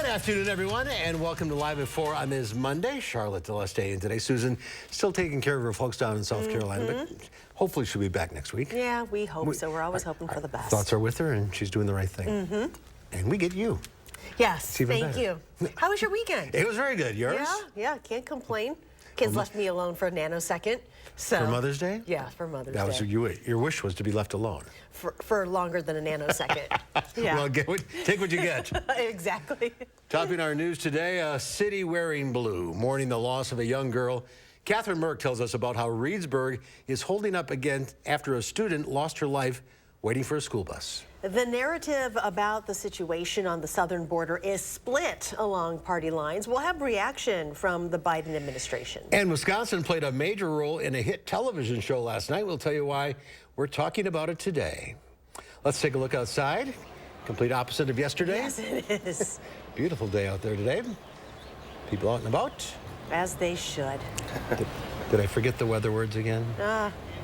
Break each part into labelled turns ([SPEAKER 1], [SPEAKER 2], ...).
[SPEAKER 1] afternoon, everyone, and welcome to Live at 4 on this Monday. Charlotte Deleste in today. Susan still taking care of her folks down in South Carolina, but hopefully she'll be back next week.
[SPEAKER 2] Yeah, we hope so. We're always hoping for the best.
[SPEAKER 1] Thoughts are with her, and she's doing the right thing. And we get you.
[SPEAKER 2] Yes, thank you. How was your weekend?
[SPEAKER 1] It was very good. Yours?
[SPEAKER 2] Yeah, can't complain. Kids left me alone for a nanosecond. So,
[SPEAKER 1] for Mother's Day?
[SPEAKER 2] Yeah, for Mother's Day.
[SPEAKER 1] That was your wish was to be left alone.
[SPEAKER 2] For longer than a nanosecond. Yeah.
[SPEAKER 1] Well, take what you get.
[SPEAKER 2] Exactly.
[SPEAKER 1] Topping our news today, a city wearing blue, mourning the loss of a young girl. Catherine Merck tells us about how Reedsburg is holding up again after a student lost her life waiting for a school bus.
[SPEAKER 2] The narrative about the situation on the southern border is split along party lines. We'll have reaction from the Biden administration. And
[SPEAKER 1] Wisconsin played a major role in a hit television show last night. We'll tell you why we're talking about it today. Let's take a look outside. Complete opposite of yesterday.
[SPEAKER 2] Yes, it is.
[SPEAKER 1] Beautiful day out there today. People out and about.
[SPEAKER 2] As they should.
[SPEAKER 1] Did I forget the weather words again?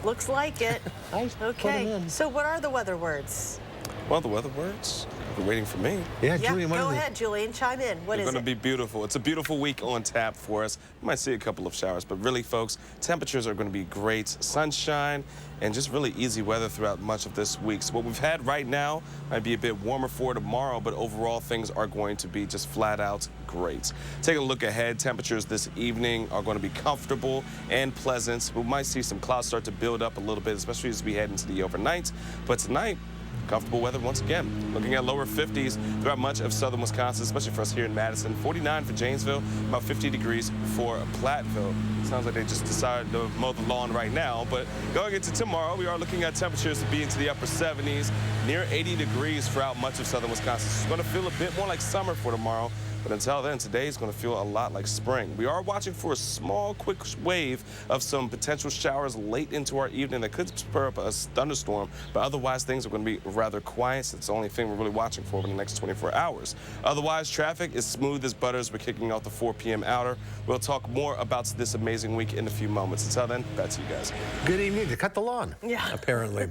[SPEAKER 2] Looks like it. Okay, so what are the weather words?
[SPEAKER 3] Well, the weather words, you're waiting for me.
[SPEAKER 1] Yeah, Julian,
[SPEAKER 2] go ahead, Julian, chime in. What is it?
[SPEAKER 3] It's going to be beautiful. It's a beautiful week on tap for us. You might see a couple of showers, but really, folks, temperatures are going to be great. Sunshine and just really easy weather throughout much of this week. So what we've had right now might be a bit warmer for tomorrow, but overall, things are going to be just flat out great. Take a look ahead. Temperatures this evening are going to be comfortable and pleasant. We might see some clouds start to build up a little bit, especially as we head into the overnight. But tonight, comfortable weather once again. Looking at lower 50s throughout much of southern Wisconsin, especially for us here in Madison. 49 for Janesville, about 50 degrees for Platteville. Sounds like they just decided to mow the lawn right now. But going into tomorrow, we are looking at temperatures to be into the upper 70s, near 80 degrees throughout much of southern Wisconsin. So it's going to feel a bit more like summer for tomorrow. But until then, today is going to feel a lot like spring. We are watching for a small, quick wave of some potential showers late into our evening that could spur up a thunderstorm. But otherwise, things are going to be rather quiet. So it's the only thing we're really watching for in the next 24 hours. Otherwise, traffic is smooth as butter as we're kicking off the 4 p.m. outer. We'll talk more about this amazing week in a few moments. Until then, back to you guys.
[SPEAKER 1] Good evening. To cut the lawn. Yeah. Apparently.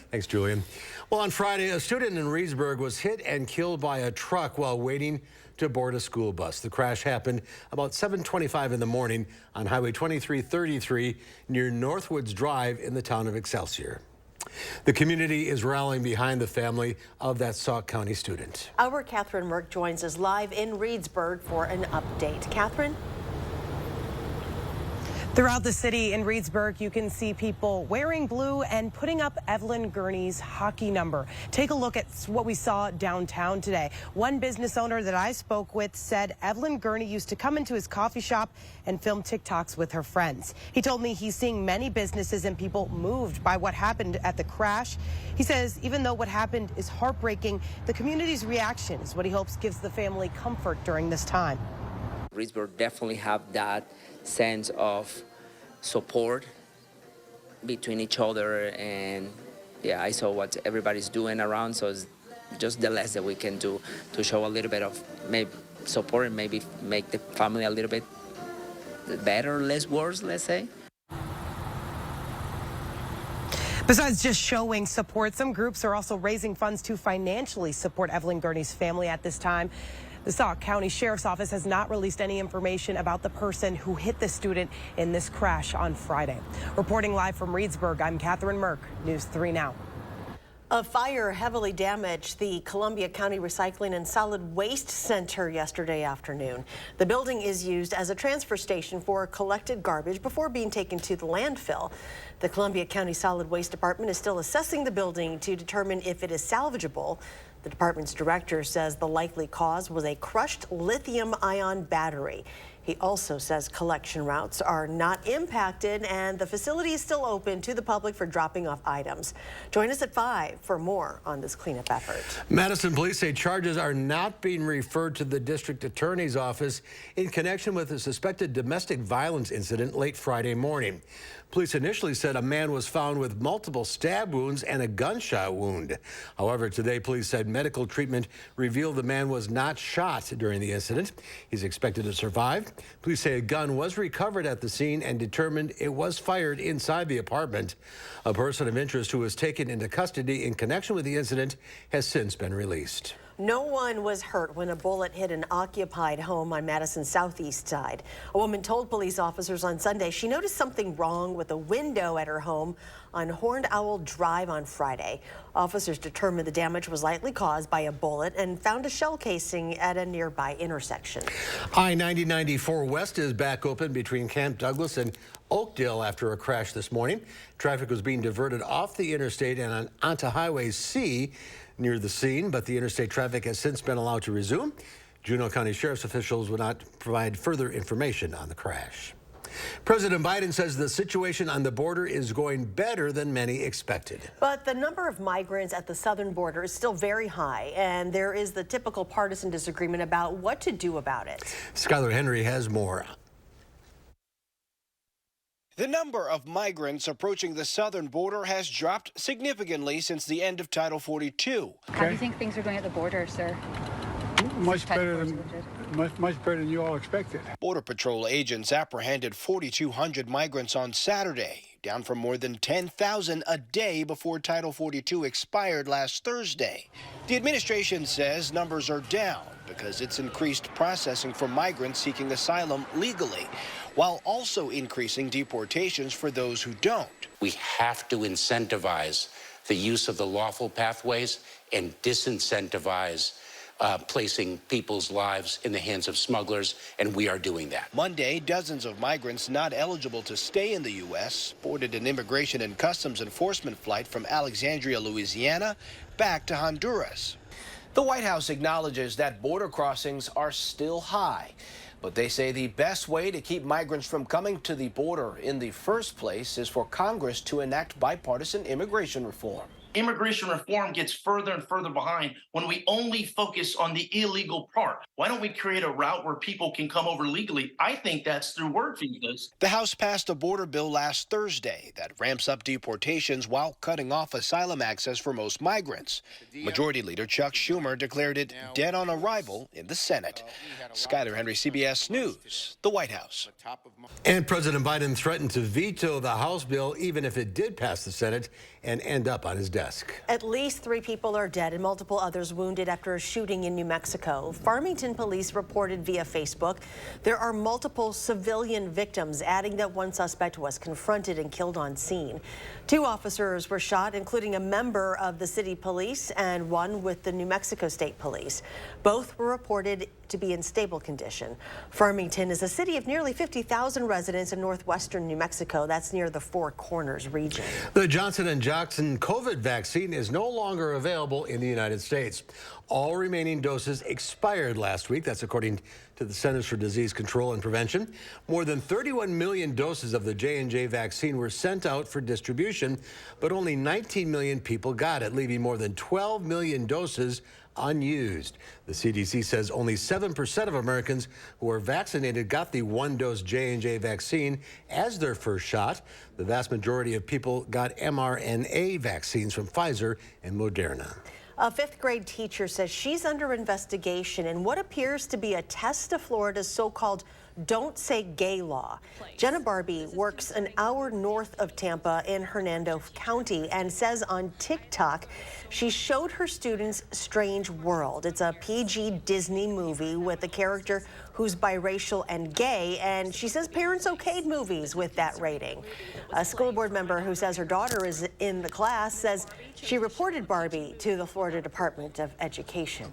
[SPEAKER 1] Thanks, Julian. Well, on Friday, a student in Reedsburg was hit and killed by a truck while waiting to board a school bus. The crash happened about 7:25 in the morning on Highway 2333 near Northwoods Drive in the town of Excelsior. The community is rallying behind the family of that Sauk County student.
[SPEAKER 2] Our Catherine Merck joins us live in Reedsburg for an update. Catherine?
[SPEAKER 4] Throughout the city in Reedsburg, you can see people wearing blue and putting up Evelyn Gurney's hockey number. Take a look at what we saw downtown today. One business owner that I spoke with said Evelyn Gurney used to come into his coffee shop and film TikToks with her friends. He told me he's seeing many businesses and people moved by what happened at the crash. He says even though what happened is heartbreaking, the community's reaction is what he hopes gives the family comfort during this time.
[SPEAKER 5] Reedsburg definitely have that sense of support between each other, and yeah, I saw what everybody's doing around, so it's just the less that we can do to show a little bit of maybe support and maybe make the family a little bit better, less worse, let's say.
[SPEAKER 4] Besides just showing support, some groups are also raising funds to financially support Evelyn Gurney's family at this time. The Sauk County Sheriff's Office has not released any information about the person who hit the student in this crash on Friday. Reporting live from Reedsburg, I'm Catherine Merck, News 3 Now.
[SPEAKER 2] A fire heavily damaged the Columbia County Recycling and Solid Waste Center yesterday afternoon. The building is used as a transfer station for collected garbage before being taken to the landfill. The Columbia County Solid Waste Department is still assessing the building to determine if it is salvageable. The department's director says the likely cause was a crushed lithium-ion battery. He also says collection routes are not impacted and the facility is still open to the public for dropping off items. Join us at 5 for more on this cleanup effort.
[SPEAKER 1] Madison police say charges are not being referred to the district attorney's office in connection with a suspected domestic violence incident late Friday morning. Police initially said a man was found with multiple stab wounds and a gunshot wound. However, today police said medical treatment revealed the man was not shot during the incident. He's expected to survive. Police say a gun was recovered at the scene and determined it was fired inside the apartment. A person of interest who was taken into custody in connection with the incident has since been released.
[SPEAKER 2] No one was hurt when a bullet hit an occupied home on Madison's southeast side. A woman told police officers on Sunday she noticed something wrong with a window at her home on Horned Owl Drive on Friday. Officers determined the damage was likely caused by a bullet and found a shell casing at a nearby intersection.
[SPEAKER 1] I-90-94 West is back open between Camp Douglas and Oakdale after a crash this morning. Traffic was being diverted off the interstate and onto Highway C near the scene, but the interstate traffic has since been allowed to resume. Juneau County Sheriff's officials would not provide further information on the crash. President Biden says the situation on the border is going better than many expected.
[SPEAKER 2] But the number of migrants at the southern border is still very high, and there is the typical partisan disagreement about what to do about it.
[SPEAKER 1] Skylar Henry has more.
[SPEAKER 6] The number of migrants approaching the southern border has dropped significantly since the end of Title 42.
[SPEAKER 7] How do you think things are going at the border, sir?
[SPEAKER 8] Much better than you all expected.
[SPEAKER 6] Border Patrol agents apprehended 4,200 migrants on Saturday, down from more than 10,000 a day before Title 42 expired last Thursday. The administration says numbers are down because it's increased processing for migrants seeking asylum legally, while also increasing deportations for those who don't.
[SPEAKER 9] We have to incentivize the use of the lawful pathways and disincentivize placing people's lives in the hands of smugglers, and we are doing that.
[SPEAKER 6] Monday, dozens of migrants not eligible to stay in the U.S. boarded an Immigration and Customs Enforcement flight from Alexandria, Louisiana, back to Honduras. The White House acknowledges that border crossings are still high, but they say the best way to keep migrants from coming to the border in the first place is for Congress to enact bipartisan immigration reform.
[SPEAKER 10] Immigration reform gets further and further behind when we only focus on the illegal part. Why don't we create a route where people can come over legally? I think that's through work visas.
[SPEAKER 6] The House passed a border bill last Thursday that ramps up deportations while cutting off asylum access for most migrants. Majority Leader Chuck Schumer declared it dead on arrival in the Senate. Skylar Henry, CBS News, the White House.
[SPEAKER 1] And President Biden threatened to veto the House bill even if it did pass the Senate and end up on his desk.
[SPEAKER 2] At least 3 people are dead and multiple others wounded after a shooting in New Mexico. Farmington police reported via Facebook there are multiple civilian victims, adding that one suspect was confronted and killed on scene. 2 officers were shot, including a member of the city police and one with the New Mexico State Police. Both were reported to be in stable condition. Farmington is a city of nearly 50,000 residents in northwestern New Mexico. That's near the Four Corners region.
[SPEAKER 1] The Johnson & Johnson COVID vaccine is no longer available in the United States. All remaining doses expired last week. That's according to the Centers for Disease Control and Prevention. More than 31 million doses of the J&J vaccine were sent out for distribution, but only 19 million people got it, leaving more than 12 million doses unused. The CDC says only 7% of Americans who are vaccinated got the 1-dose J&J vaccine as their first shot. The vast majority of people got mRNA vaccines from Pfizer and Moderna.
[SPEAKER 2] A 5th grade teacher says she's under investigation in what appears to be a test of Florida's so-called Don't Say Gay law. Jenna Barbie works an hour north of Tampa in Hernando County and says on TikTok she showed her students Strange World. It's a PG Disney movie with a character who's biracial and gay, and she says parents okayed movies with that rating. A school board member who says her daughter is in the class says she reported Barbie to the Florida Department of Education.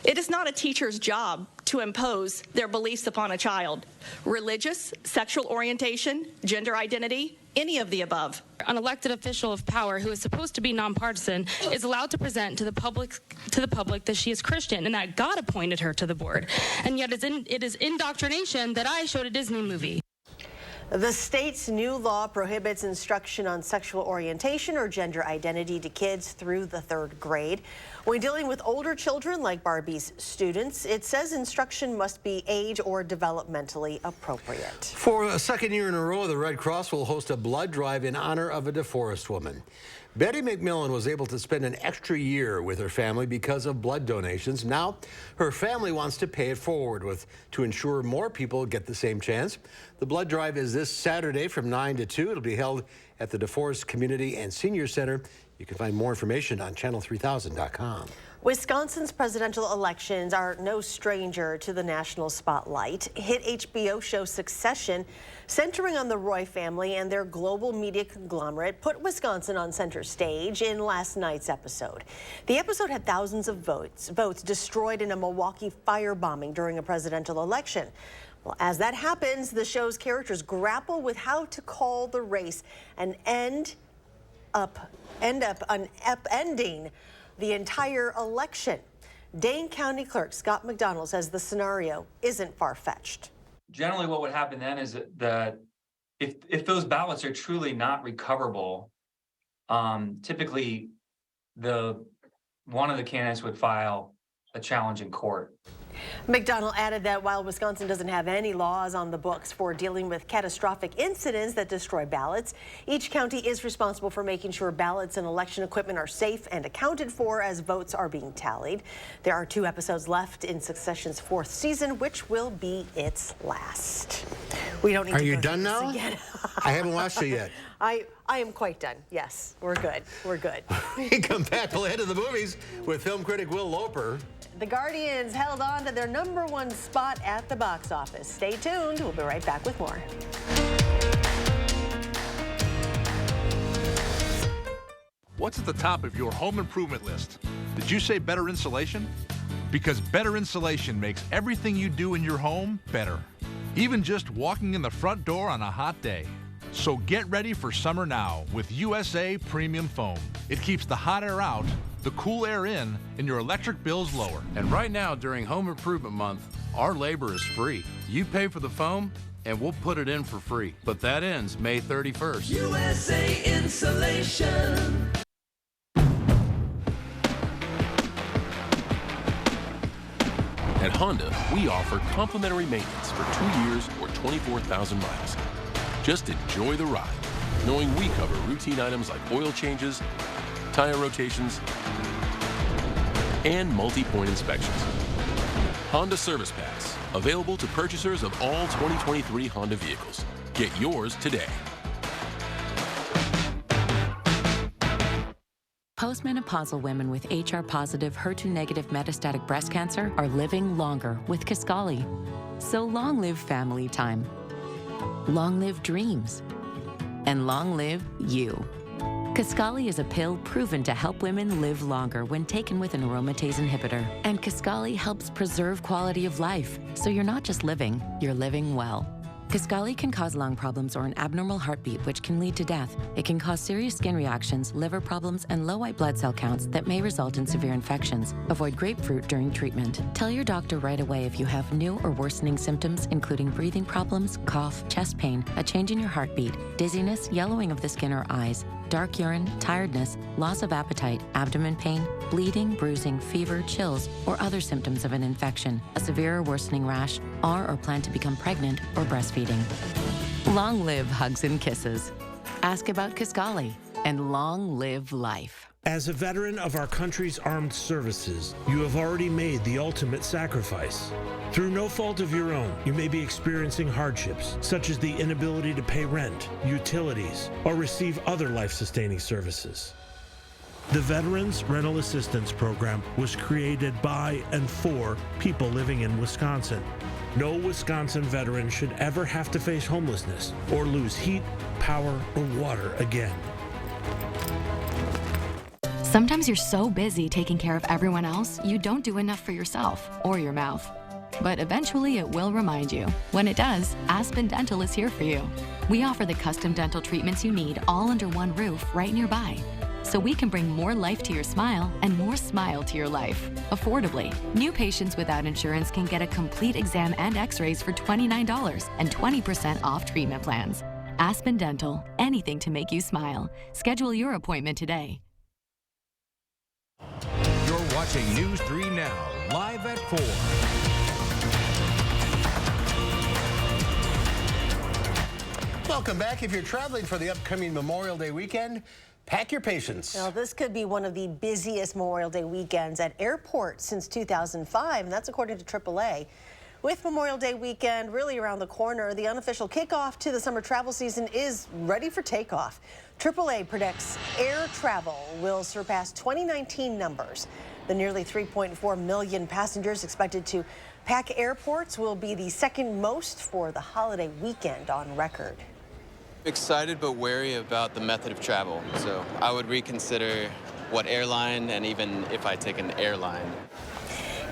[SPEAKER 11] It is not a teacher's job to impose their beliefs upon a child. Religious, sexual orientation, gender identity, any of the above.
[SPEAKER 12] An elected official of power who is supposed to be nonpartisan is allowed to present to the public that she is Christian and that God appointed her to the board. And yet it is indoctrination that I showed a Disney movie.
[SPEAKER 2] The state's new law prohibits instruction on sexual orientation or gender identity to kids through the 3rd grade. When dealing with older children like Barbie's students, it says instruction must be age or developmentally appropriate.
[SPEAKER 1] For a 2nd year in a row, the Red Cross will host a blood drive in honor of a DeForest woman. Betty McMillan was able to spend an extra year with her family because of blood donations. Now, her family wants to pay it forward to ensure more people get the same chance. The blood drive is this Saturday from 9 to 2. It'll be held at the DeForest Community and Senior Center. You can find more information on channel3000.com.
[SPEAKER 2] Wisconsin's presidential elections are no stranger to the national spotlight. Hit HBO show Succession, centering on the Roy family and their global media conglomerate, put Wisconsin on center stage in last night's episode. The episode had thousands of votes destroyed in a Milwaukee firebombing during a presidential election. Well, as that happens, the show's characters grapple with how to call the race and end up upending the entire election. Dane County Clerk Scott McDonald says the scenario isn't far-fetched.
[SPEAKER 13] Generally, what would happen then is that if those ballots are truly not recoverable, typically one of the candidates would file a challenge in court.
[SPEAKER 2] McDonald added that while Wisconsin doesn't have any laws on the books for dealing with catastrophic incidents that destroy ballots, each county is responsible for making sure ballots and election equipment are safe and accounted for as votes are being tallied. There are 2 episodes left in Succession's 4th season, which will be its last. We don't need
[SPEAKER 1] Are
[SPEAKER 2] to
[SPEAKER 1] you
[SPEAKER 2] go
[SPEAKER 1] done
[SPEAKER 2] through this
[SPEAKER 1] now?
[SPEAKER 2] again.
[SPEAKER 1] I haven't watched it yet.
[SPEAKER 2] I am quite done. Yes, we're good. We're good.
[SPEAKER 1] We come back. We'll head to the movies with film critic Will Loper.
[SPEAKER 2] The Guardians held on to their #1 spot at the box office. Stay tuned. We'll be right back with more.
[SPEAKER 14] What's at the top of your home improvement list? Did you say better insulation? Because better insulation makes everything you do in your home better. Even just walking in the front door on a hot day. So get ready for summer now with USA Premium Foam. It keeps the hot air out, the cool air in, and your electric bills lower.
[SPEAKER 15] And right now, during Home Improvement Month, our labor is free. You pay for the foam, and we'll put it in for free. But that ends May 31st.
[SPEAKER 16] USA Insulation.
[SPEAKER 17] At Honda, we offer complimentary maintenance for 2 years or 24,000 miles. Just enjoy the ride, knowing we cover routine items like oil changes, tire rotations, and multi-point inspections. Honda Service Pass, available to purchasers of all 2023 Honda vehicles. Get yours today.
[SPEAKER 18] Postmenopausal women with HR-positive, HER2-negative metastatic breast cancer are living longer with Kisqali. So long live family time. Long live dreams. And long live you. Kisqali is a pill proven to help women live longer when taken with an aromatase inhibitor. And Kisqali helps preserve quality of life, so you're not just living, you're living well. Kisqali can cause lung problems or an abnormal heartbeat, which can lead to death. It can cause serious skin reactions, liver problems, and low white blood cell counts that may result in severe infections. Avoid grapefruit during treatment. Tell your doctor right away if you have new or worsening symptoms, including breathing problems, cough, chest pain, a change in your heartbeat, dizziness, yellowing of the skin or eyes, dark urine, tiredness, loss of appetite, abdomen pain, bleeding, bruising, fever, chills, or other symptoms of an infection, a severe or worsening rash, or plan to become pregnant or breastfeeding. Long live hugs and kisses. Ask about Kisqali, and long live life.
[SPEAKER 19] As a veteran of our country's armed services, you have already made the ultimate sacrifice. Through no fault of your own, you may be experiencing hardships, such as the inability to pay rent, utilities, or receive other life-sustaining services. The Veterans Rental Assistance Program was created by and for people living in Wisconsin. No Wisconsin veteran should ever have to face homelessness or lose heat, power, or water again.
[SPEAKER 20] Sometimes you're so busy taking care of everyone else, you don't do enough for yourself or your mouth. But eventually it will remind you. When it does, Aspen Dental is here for you. We offer the custom dental treatments you need all under one roof right nearby. So we can bring more life to your smile and more smile to your life, affordably. New patients without insurance can get a complete exam and x-rays for $29 and 20% off treatment plans. Aspen Dental, anything to make you smile. Schedule your appointment today.
[SPEAKER 21] You're watching News 3 Now, live at 4.
[SPEAKER 1] Welcome back. If you're traveling for the upcoming Memorial Day weekend, pack your patience.
[SPEAKER 2] Now, this could be one of the busiest Memorial Day weekends at airports since 2005, and that's according to AAA. With Memorial Day weekend really around the corner, the unofficial kickoff to the summer travel season is ready for takeoff. AAA predicts air travel will surpass 2019 numbers. The nearly 3.4 million passengers expected to pack airports will be the second most for the holiday weekend on record.
[SPEAKER 3] Excited but wary about the method of travel, so I would reconsider what airline and even if I take an airline.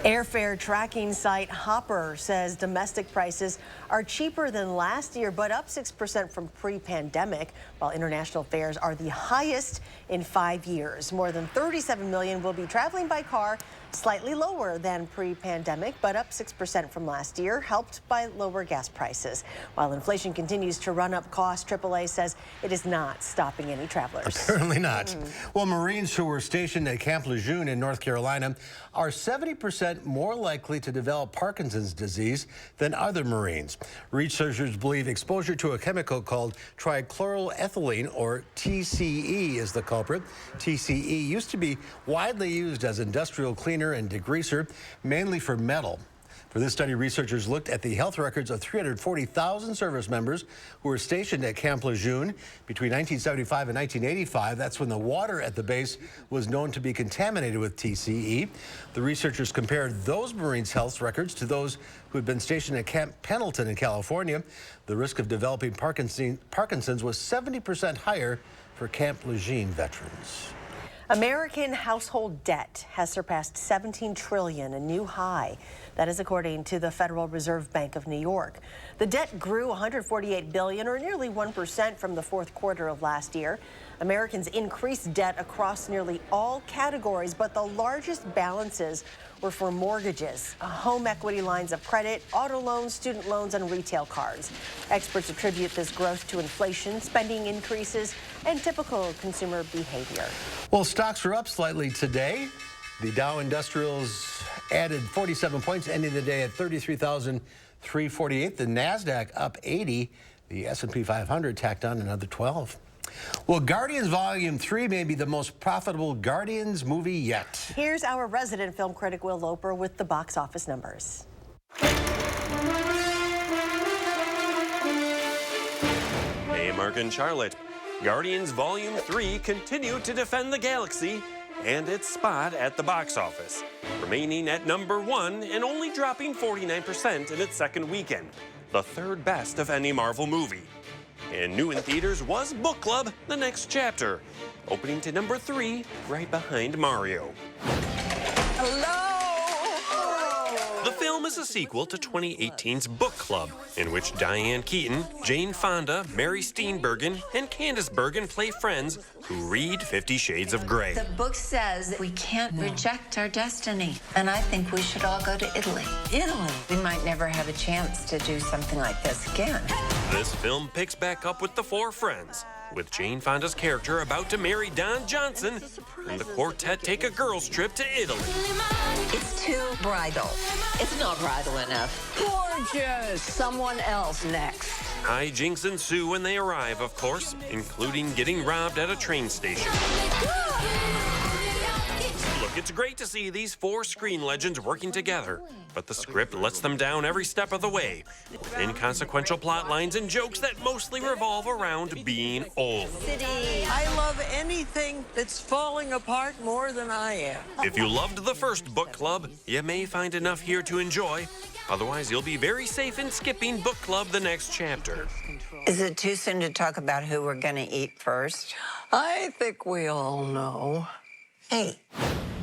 [SPEAKER 2] Airfare tracking site Hopper says domestic prices are cheaper than last year, but up 6% from pre-pandemic, while international fares are the highest in 5 years. More than 37 million will be traveling by car, slightly lower than pre-pandemic, but up 6% from last year, helped by lower gas prices. While inflation continues to run up costs, AAA says it is not stopping any travelers.
[SPEAKER 1] Apparently not. Well, Marines who were stationed at Camp Lejeune in North Carolina are 70% more likely to develop Parkinson's disease than other Marines. Researchers believe exposure to a chemical called trichloroethylene, or TCE, is the culprit. TCE used to be widely used as industrial cleaner and degreaser, mainly for metal. For this study, researchers looked at the health records of 340,000 service members who were stationed at Camp Lejeune between 1975 and 1985. That's when the water at the base was known to be contaminated with TCE. The researchers compared those Marines' health records to those who had been stationed at Camp Pendleton in California. The risk of developing Parkinson's was 70% higher for Camp Lejeune veterans.
[SPEAKER 2] American household debt has surpassed $17 trillion, a new high. That is according to the Federal Reserve Bank of New York. The debt grew $148 billion, or nearly 1% from the fourth quarter of last year. Americans increased debt across nearly all categories, but the largest balances were for mortgages, home equity lines of credit, auto loans, student loans, and retail cards. Experts attribute this growth to inflation, spending increases, and typical consumer behavior.
[SPEAKER 1] Well, stocks are up slightly today. The Dow Industrials added 47 points, ending the day at 33,348. The NASDAQ up 80. The S&P 500 tacked on another 12. Well, Guardians Volume 3 may be the most profitable Guardians movie yet.
[SPEAKER 2] Here's our resident film critic, Will Loper, with the box office numbers.
[SPEAKER 22] Hey, Mark and Charlotte. Guardians Volume 3 continued to defend the galaxy and its spot at the box office, remaining at #1 and only dropping 49% in its second weekend, the third best of any Marvel movie. And new in theaters was Book Club: The Next Chapter, opening to #3, right behind Mario.
[SPEAKER 16] Hello!
[SPEAKER 22] The film is a sequel to 2018's Book Club, in which Diane Keaton, Jane Fonda, Mary Steenburgen, and Candice Bergen play friends who read 50 Shades of Grey.
[SPEAKER 23] The book says we can't reject our destiny, and I think we should all go to Italy. Italy? We might never have a chance to do something like this again.
[SPEAKER 22] This film picks back up with the four friends, with Jane Fonda's character about to marry Don Johnson, and the quartet take a girls' trip to Italy.
[SPEAKER 23] It's too bridal. It's not bridal enough.
[SPEAKER 16] Gorgeous! Someone else next.
[SPEAKER 22] Hijinks ensue when they arrive, of course, including getting robbed at a train station. Look, it's great to see these four screen legends working together, but the script lets them down every step of the way, with inconsequential plot lines and jokes that mostly revolve around being old.
[SPEAKER 16] I love anything that's falling apart more than I am.
[SPEAKER 22] If you loved the first Book Club, you may find enough here to enjoy. Otherwise, you'll be very safe in skipping Book Club: The Next Chapter.
[SPEAKER 23] Is it too soon to talk about who we're going to eat first?
[SPEAKER 16] I think we all know.
[SPEAKER 23] Hey.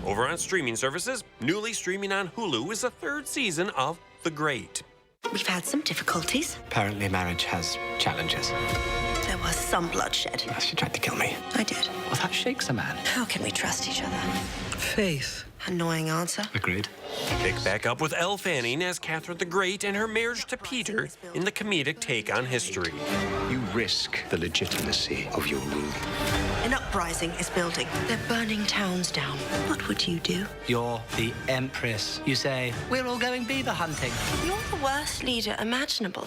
[SPEAKER 22] Over on streaming services, newly streaming on Hulu is the third season of The Great.
[SPEAKER 24] We've had some difficulties.
[SPEAKER 25] Apparently marriage has challenges.
[SPEAKER 24] There was some bloodshed.
[SPEAKER 25] She tried to kill me.
[SPEAKER 24] I did.
[SPEAKER 25] Well, that shakes a man.
[SPEAKER 24] How can we trust each other?
[SPEAKER 25] Faith.
[SPEAKER 24] Annoying answer.
[SPEAKER 25] Agreed.
[SPEAKER 22] Pick back up with Elle Fanning as Catherine the Great and her marriage to Peter in the comedic take on history.
[SPEAKER 25] You risk the legitimacy of your rule.
[SPEAKER 24] An uprising is building. They're burning towns down. What would you do?
[SPEAKER 25] You're the Empress. You say, we're all going beaver hunting.
[SPEAKER 24] You're the worst leader imaginable.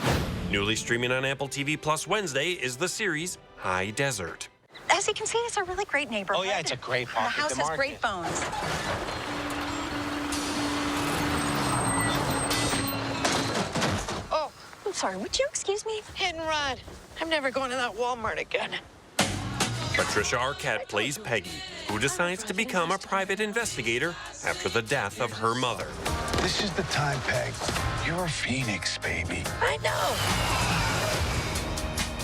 [SPEAKER 22] Newly streaming on Apple TV Plus Wednesday is the series High Desert.
[SPEAKER 26] As you can see, it's a really great neighborhood.
[SPEAKER 25] Oh, yeah, it's a great
[SPEAKER 26] The house has great phones. sorry, would you excuse me?
[SPEAKER 16] Hit and run. I'm never going to that Walmart again.
[SPEAKER 22] Patricia Arquette plays Peggy, who decides to become a private investigator after the death of her mother.
[SPEAKER 4] This is the time, Peg. You're a phoenix, baby.
[SPEAKER 16] I know.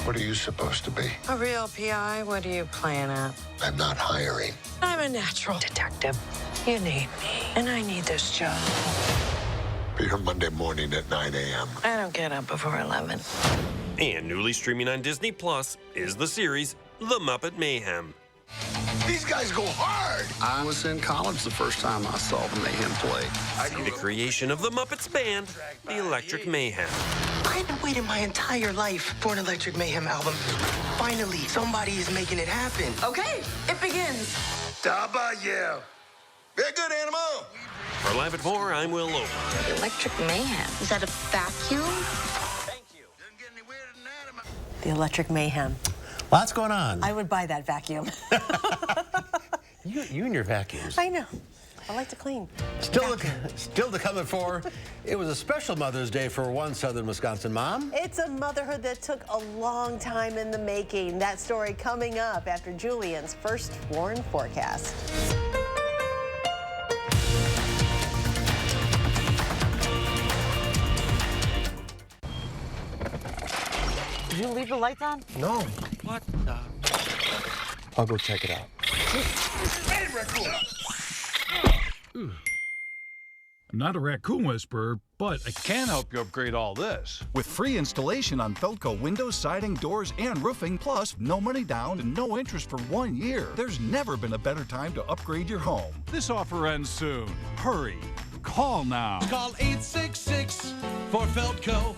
[SPEAKER 4] What are you supposed to be?
[SPEAKER 16] A real PI? What are you playing at?
[SPEAKER 4] I'm not hiring.
[SPEAKER 16] I'm a natural detective. You need me, and I need this job.
[SPEAKER 4] Be here Monday morning at 9 a.m.
[SPEAKER 16] I don't get up before 11.
[SPEAKER 22] And newly streaming on Disney Plus is the series The Muppet Mayhem.
[SPEAKER 4] These guys go hard.
[SPEAKER 5] I was in college the first time I saw the Mayhem play.
[SPEAKER 22] The creation of the Muppets band, The Electric Mayhem.
[SPEAKER 7] I've been waiting my entire life for an Electric Mayhem album. Finally, somebody is making it happen.
[SPEAKER 16] Okay, it begins.
[SPEAKER 4] W. Very good, Animal.
[SPEAKER 22] For Live at 4, I'm Will Lowe.
[SPEAKER 23] The Electric Mayhem. Is that a vacuum?
[SPEAKER 2] The Electric Mayhem.
[SPEAKER 1] Lots going on.
[SPEAKER 2] I would buy that vacuum.
[SPEAKER 1] You and your vacuums.
[SPEAKER 2] I know. I like to clean.
[SPEAKER 1] Still to come at 4, it was a special Mother's Day for one Southern Wisconsin mom.
[SPEAKER 2] It's a motherhood that took a long time in the making. That story coming up after Julian's first Warren forecast.
[SPEAKER 8] Did you leave the lights on?
[SPEAKER 1] No.
[SPEAKER 8] What the?
[SPEAKER 1] I'll go check it out.
[SPEAKER 9] I'm not a raccoon whisperer, but I can help you upgrade all this.
[SPEAKER 10] With free installation on Felco windows, siding, doors, and roofing, plus no money down and no interest for 1 year. There's never been a better time to upgrade your home.
[SPEAKER 9] This offer ends soon. Hurry. Call now.
[SPEAKER 27] Call 866 for Felco.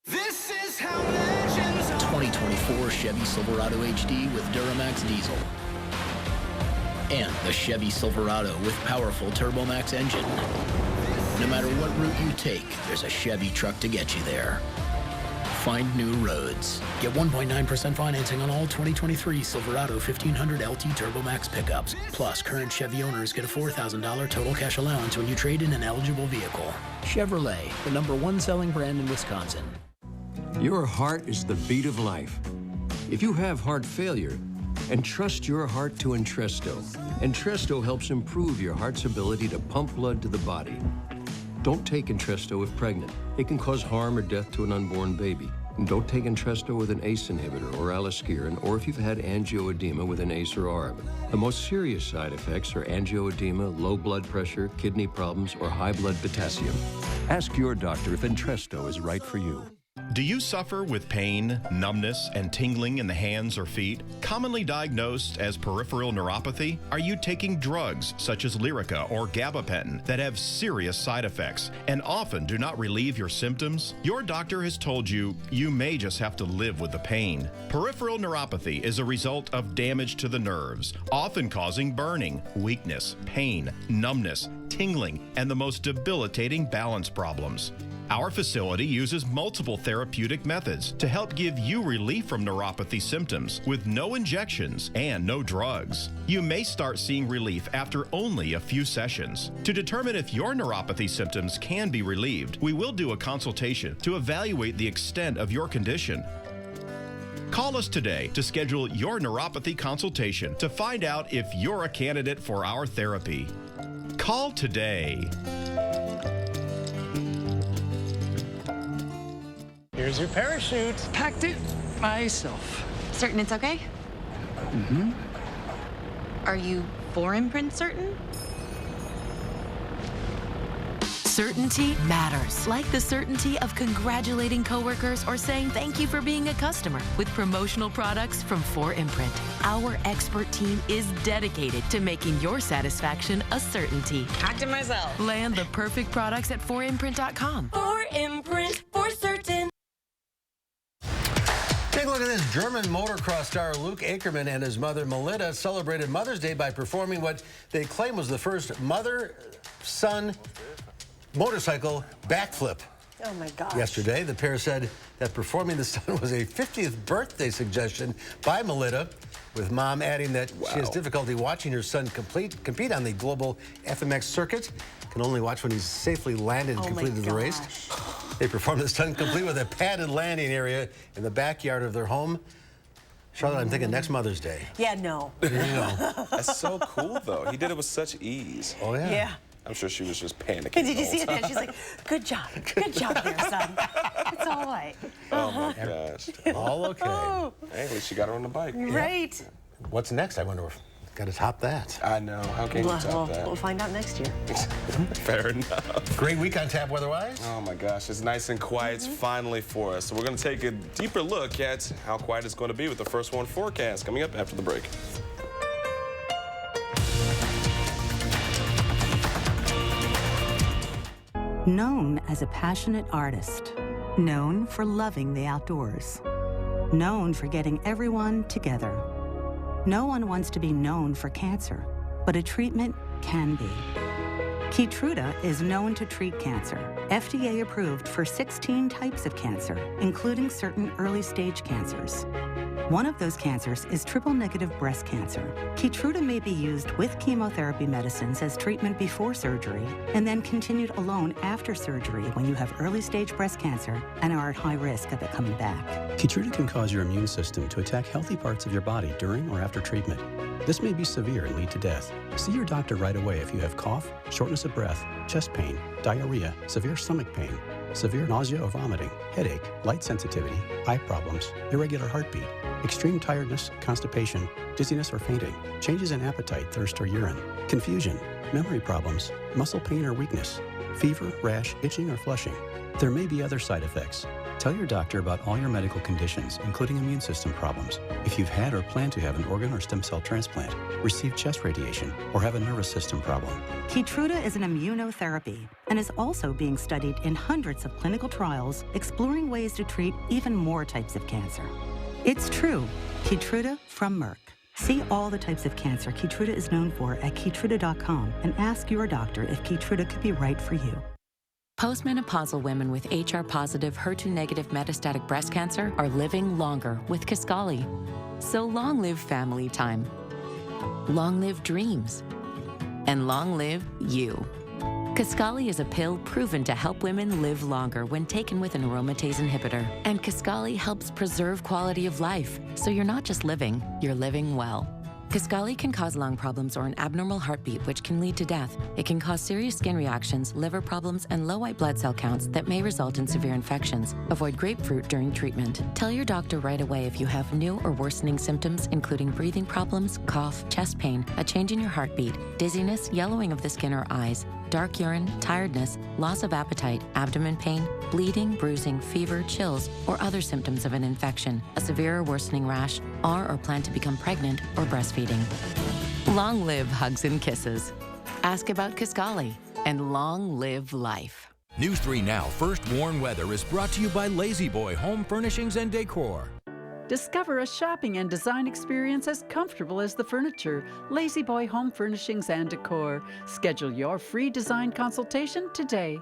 [SPEAKER 27] This is how legends are.
[SPEAKER 28] 2024 Chevy Silverado HD with Duramax diesel. And the Chevy Silverado with powerful TurboMax engine. No matter what route you take, there's a Chevy truck to get you there. Find new roads. Get 1.9% financing on all 2023 Silverado 1500 LT TurboMax pickups. Plus, current Chevy owners get a $4,000 total cash allowance when you trade in an eligible vehicle. Chevrolet, the #1 selling brand in Wisconsin.
[SPEAKER 29] Your heart is the beat of life. If you have heart failure, entrust your heart to Entresto. Entresto helps improve your heart's ability to pump blood to the body. Don't take Entresto if pregnant. It can cause harm or death to an unborn baby. And don't take Entresto with an ACE inhibitor or aliskiren, or if you've had angioedema with an ACE or ARB. The most serious side effects are angioedema, low blood pressure, kidney problems, or high blood potassium. Ask your doctor if Entresto is right for you.
[SPEAKER 30] Do you suffer with pain, numbness, and tingling in the hands or feet? Commonly diagnosed as peripheral neuropathy? Are you taking drugs such as Lyrica or gabapentin that have serious side effects and often do not relieve your symptoms? Your doctor has told you you may just have to live with the pain. Peripheral neuropathy is a result of damage to the nerves, often causing burning, weakness, pain, numbness, tingling, and the most debilitating balance problems. Our facility uses multiple therapeutic methods to help give you relief from neuropathy symptoms with no injections and no drugs. You may start seeing relief after only a few sessions. To determine if your neuropathy symptoms can be relieved, we will do a consultation to evaluate the extent of your condition. Call us today to schedule your neuropathy consultation to find out if you're a candidate for our therapy. Call today.
[SPEAKER 8] Here's your parachute. Packed it myself.
[SPEAKER 31] Certain it's okay?
[SPEAKER 8] Mm-hmm.
[SPEAKER 31] Are you for imprint certain?
[SPEAKER 18] Certainty matters. Like the certainty of congratulating coworkers or saying thank you for being a customer with promotional products from 4imprint. Our expert team is dedicated to making your satisfaction a certainty.
[SPEAKER 31] Packed it myself.
[SPEAKER 18] Land the perfect products at 4imprint.com.
[SPEAKER 31] 4imprint, for certain.
[SPEAKER 1] Take a look at this. German motocross star Luke Ackerman and his mother Melinda celebrated Mother's Day by performing what they claim was the first mother-son motorcycle backflip.
[SPEAKER 2] Oh my gosh.
[SPEAKER 1] Yesterday, the pair said that performing the stunt was a 50th birthday suggestion by Melinda, with mom adding that she has difficulty watching her son compete on the global FMX circuit. Can only watch when he's safely landed and completed the race. They performed the stunt complete with a padded landing area in the backyard of their home. Charlotte, I'm thinking next Mother's Day.
[SPEAKER 2] Yeah, no.
[SPEAKER 1] There you go.
[SPEAKER 3] That's so cool, though. He did it with such ease.
[SPEAKER 1] Oh, yeah.
[SPEAKER 2] Yeah.
[SPEAKER 3] I'm sure she was just panicking.
[SPEAKER 2] And did you see that? She's like, good job there, son. It's all right.
[SPEAKER 3] Oh, my gosh.
[SPEAKER 1] All okay.
[SPEAKER 3] Hey, at least she got her on the bike.
[SPEAKER 2] Right.
[SPEAKER 1] What's next? I wonder if got to top that.
[SPEAKER 3] I know. How can you top that?
[SPEAKER 2] We'll find out next year.
[SPEAKER 3] Fair enough.
[SPEAKER 1] Great week on tap weather-wise.
[SPEAKER 3] Oh, my gosh. It's nice and quiet finally for us. So we're going to take a deeper look at how quiet it's going to be with the first one forecast coming up after the break.
[SPEAKER 6] Known as a passionate artist, known for loving the outdoors, known for getting everyone together. No one wants to be known for cancer, but a treatment can be. Keytruda is known to treat cancer, FDA approved for 16 types of cancer, including certain early-stage cancers. One of those cancers is triple-negative breast cancer. Keytruda may be used with chemotherapy medicines as treatment before surgery and then continued alone after surgery when you have early-stage breast cancer and are at high risk of it coming back.
[SPEAKER 11] Keytruda can cause your immune system to attack healthy parts of your body during or after treatment. This may be severe and lead to death. See your doctor right away if you have cough, shortness of breath, chest pain, diarrhea, severe stomach pain, severe nausea or vomiting, headache, light sensitivity, eye problems, irregular heartbeat, extreme tiredness, constipation, dizziness or fainting, changes in appetite, thirst or urine, confusion, memory problems, muscle pain or weakness, fever, rash, itching or flushing. There may be other side effects. Tell your doctor about all your medical conditions, including immune system problems. If you've had or plan to have an organ or stem cell transplant, receive chest radiation, or have a nervous system problem.
[SPEAKER 6] Keytruda is an immunotherapy and is also being studied in hundreds of clinical trials exploring ways to treat even more types of cancer. It's true. Keytruda from Merck. See all the types of cancer Keytruda is known for at Keytruda.com and ask your doctor if Keytruda could be right for you.
[SPEAKER 18] Postmenopausal women with HR-positive, HER2-negative metastatic breast cancer are living longer with Kisqali. So long live family time. Long live dreams. And long live you. Kisqali is a pill proven to help women live longer when taken with an aromatase inhibitor. And Kisqali helps preserve quality of life, so you're not just living, you're living well. Kisqali can cause lung problems or an abnormal heartbeat, which can lead to death. It can cause serious skin reactions, liver problems, and low white blood cell counts that may result in severe infections. Avoid grapefruit during treatment. Tell your doctor right away if you have new or worsening symptoms, including breathing problems, cough, chest pain, a change in your heartbeat, dizziness, yellowing of the skin or eyes, dark urine, tiredness, loss of appetite, abdomen pain, bleeding, bruising, fever, chills, or other symptoms of an infection, a severe or worsening rash, or plan to become pregnant or breastfeeding. Long live hugs and kisses. Ask about Kisqali, and long live life.
[SPEAKER 12] News 3 Now First Warn Weather is brought to you by Lazy Boy Home Furnishings and Decor.
[SPEAKER 13] Discover a shopping and design experience as comfortable as the furniture. Lazy Boy Home Furnishings and Decor. Schedule your free design consultation today.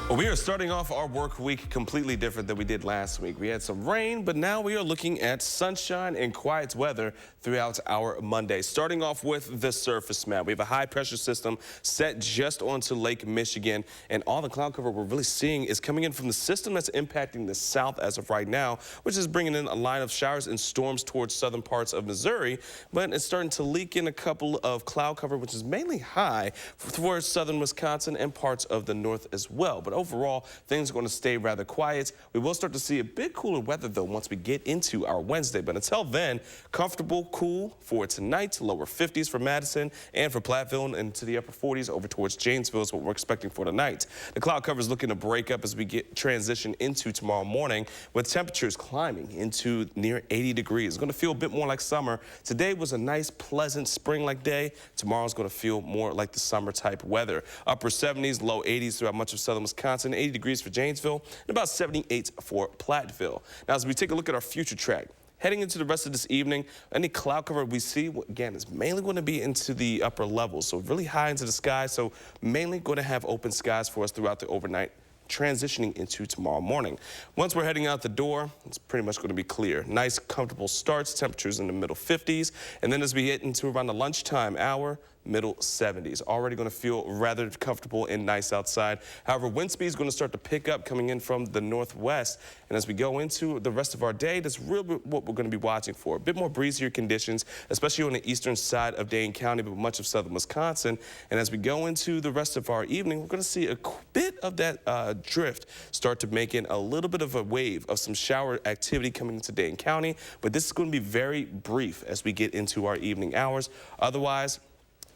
[SPEAKER 3] Well, we are starting off our work week completely different than we did last week. We had some rain, but now we are looking at sunshine and quiet weather throughout our Monday. Starting off with the surface map. We have a high pressure system set just onto Lake Michigan, and all the cloud cover we're really seeing is coming in from the system that's impacting the south as of right now, which is bringing in a line of showers and storms towards southern parts of Missouri, but it's starting to leak in a couple of cloud cover, which is mainly high towards southern Wisconsin and parts of the north as well. But overall, things are going to stay rather quiet. We will start to see a bit cooler weather, though, once we get into our Wednesday. But until then, comfortable, cool for tonight, lower 50s for Madison and for Platteville, and to the upper 40s over towards Janesville is what we're expecting for tonight. The cloud cover is looking to break up as we transition into tomorrow morning, with temperatures climbing into near 80 degrees. It's going to feel a bit more like summer. Today was a nice, pleasant spring-like day. Tomorrow's going to feel more like the summer-type weather. Upper 70s, low 80s throughout much of southern Wisconsin. 80 degrees for Janesville, and about 78 for Platteville. Now, as we take a look at our future track, heading into the rest of this evening, any cloud cover we see, again, is mainly going to be into the upper levels, so really high into the sky, so mainly going to have open skies for us throughout the overnight, transitioning into tomorrow morning. Once we're heading out the door, it's pretty much going to be clear. Nice, comfortable starts, temperatures in the middle 50s, and then as we get into around the lunchtime hour, middle 70s. Already going to feel rather comfortable and nice outside. However, wind speed is going to start to pick up coming in from the northwest. And as we go into the rest of our day, that's really what we're going to be watching for. A bit more breezier conditions, especially on the eastern side of Dane County, but much of southern Wisconsin. And as we go into the rest of our evening, we're going to see a bit of that drift start to make it a little bit of a wave of some shower activity coming into Dane County. But this is going to be very brief as we get into our evening hours. Otherwise,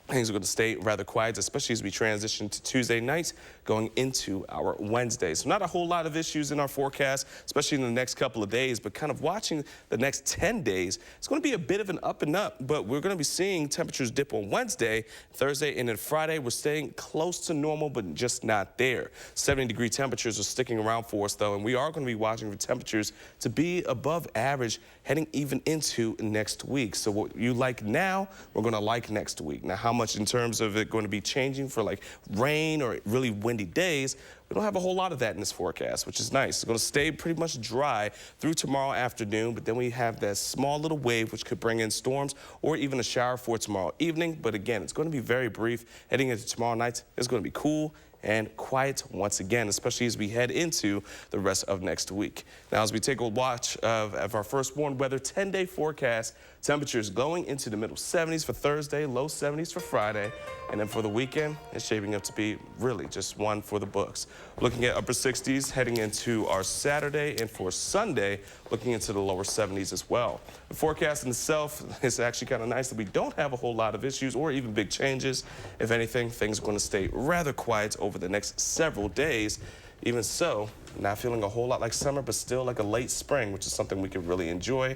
[SPEAKER 3] things are going to stay rather quiet, especially as we transition to Tuesday nights going into our Wednesday. So not a whole lot of issues in our forecast, especially in the next couple of days, but kind of watching the next 10 days, it's going to be a bit of an up and up, but we're going to be seeing temperatures dip on Wednesday, Thursday, and then Friday. We're staying close to normal, but just not there. 70-degree temperatures are sticking around for us, though, and we are going to be watching for temperatures to be above average heading even into next week. So what you like now, we're going to like next week. Now, how much in terms of it going to be changing for like rain or really windy days, we don't have a whole lot of that in this forecast, which is nice. It's going to stay pretty much dry through tomorrow afternoon, but then we have that small little wave which could bring in storms or even a shower for tomorrow evening. But again, it's going to be very brief. Heading into tomorrow night, it's going to be cool and quiet once again, especially as we head into the rest of next week. Now, as we take a watch of our first warm weather 10-day forecast, temperatures going into the middle 70s for Thursday, low 70s for Friday, and then for the weekend, it's shaping up to be really just one for the books. Looking at upper 60s heading into our Saturday, and for Sunday, looking into the lower 70s as well. The forecast in itself is actually kind of nice that we don't have a whole lot of issues or even big changes. If anything, things are going to stay rather quiet over the next several days. Even so, not feeling a whole lot like summer, but still like a late spring, which is something we can really enjoy,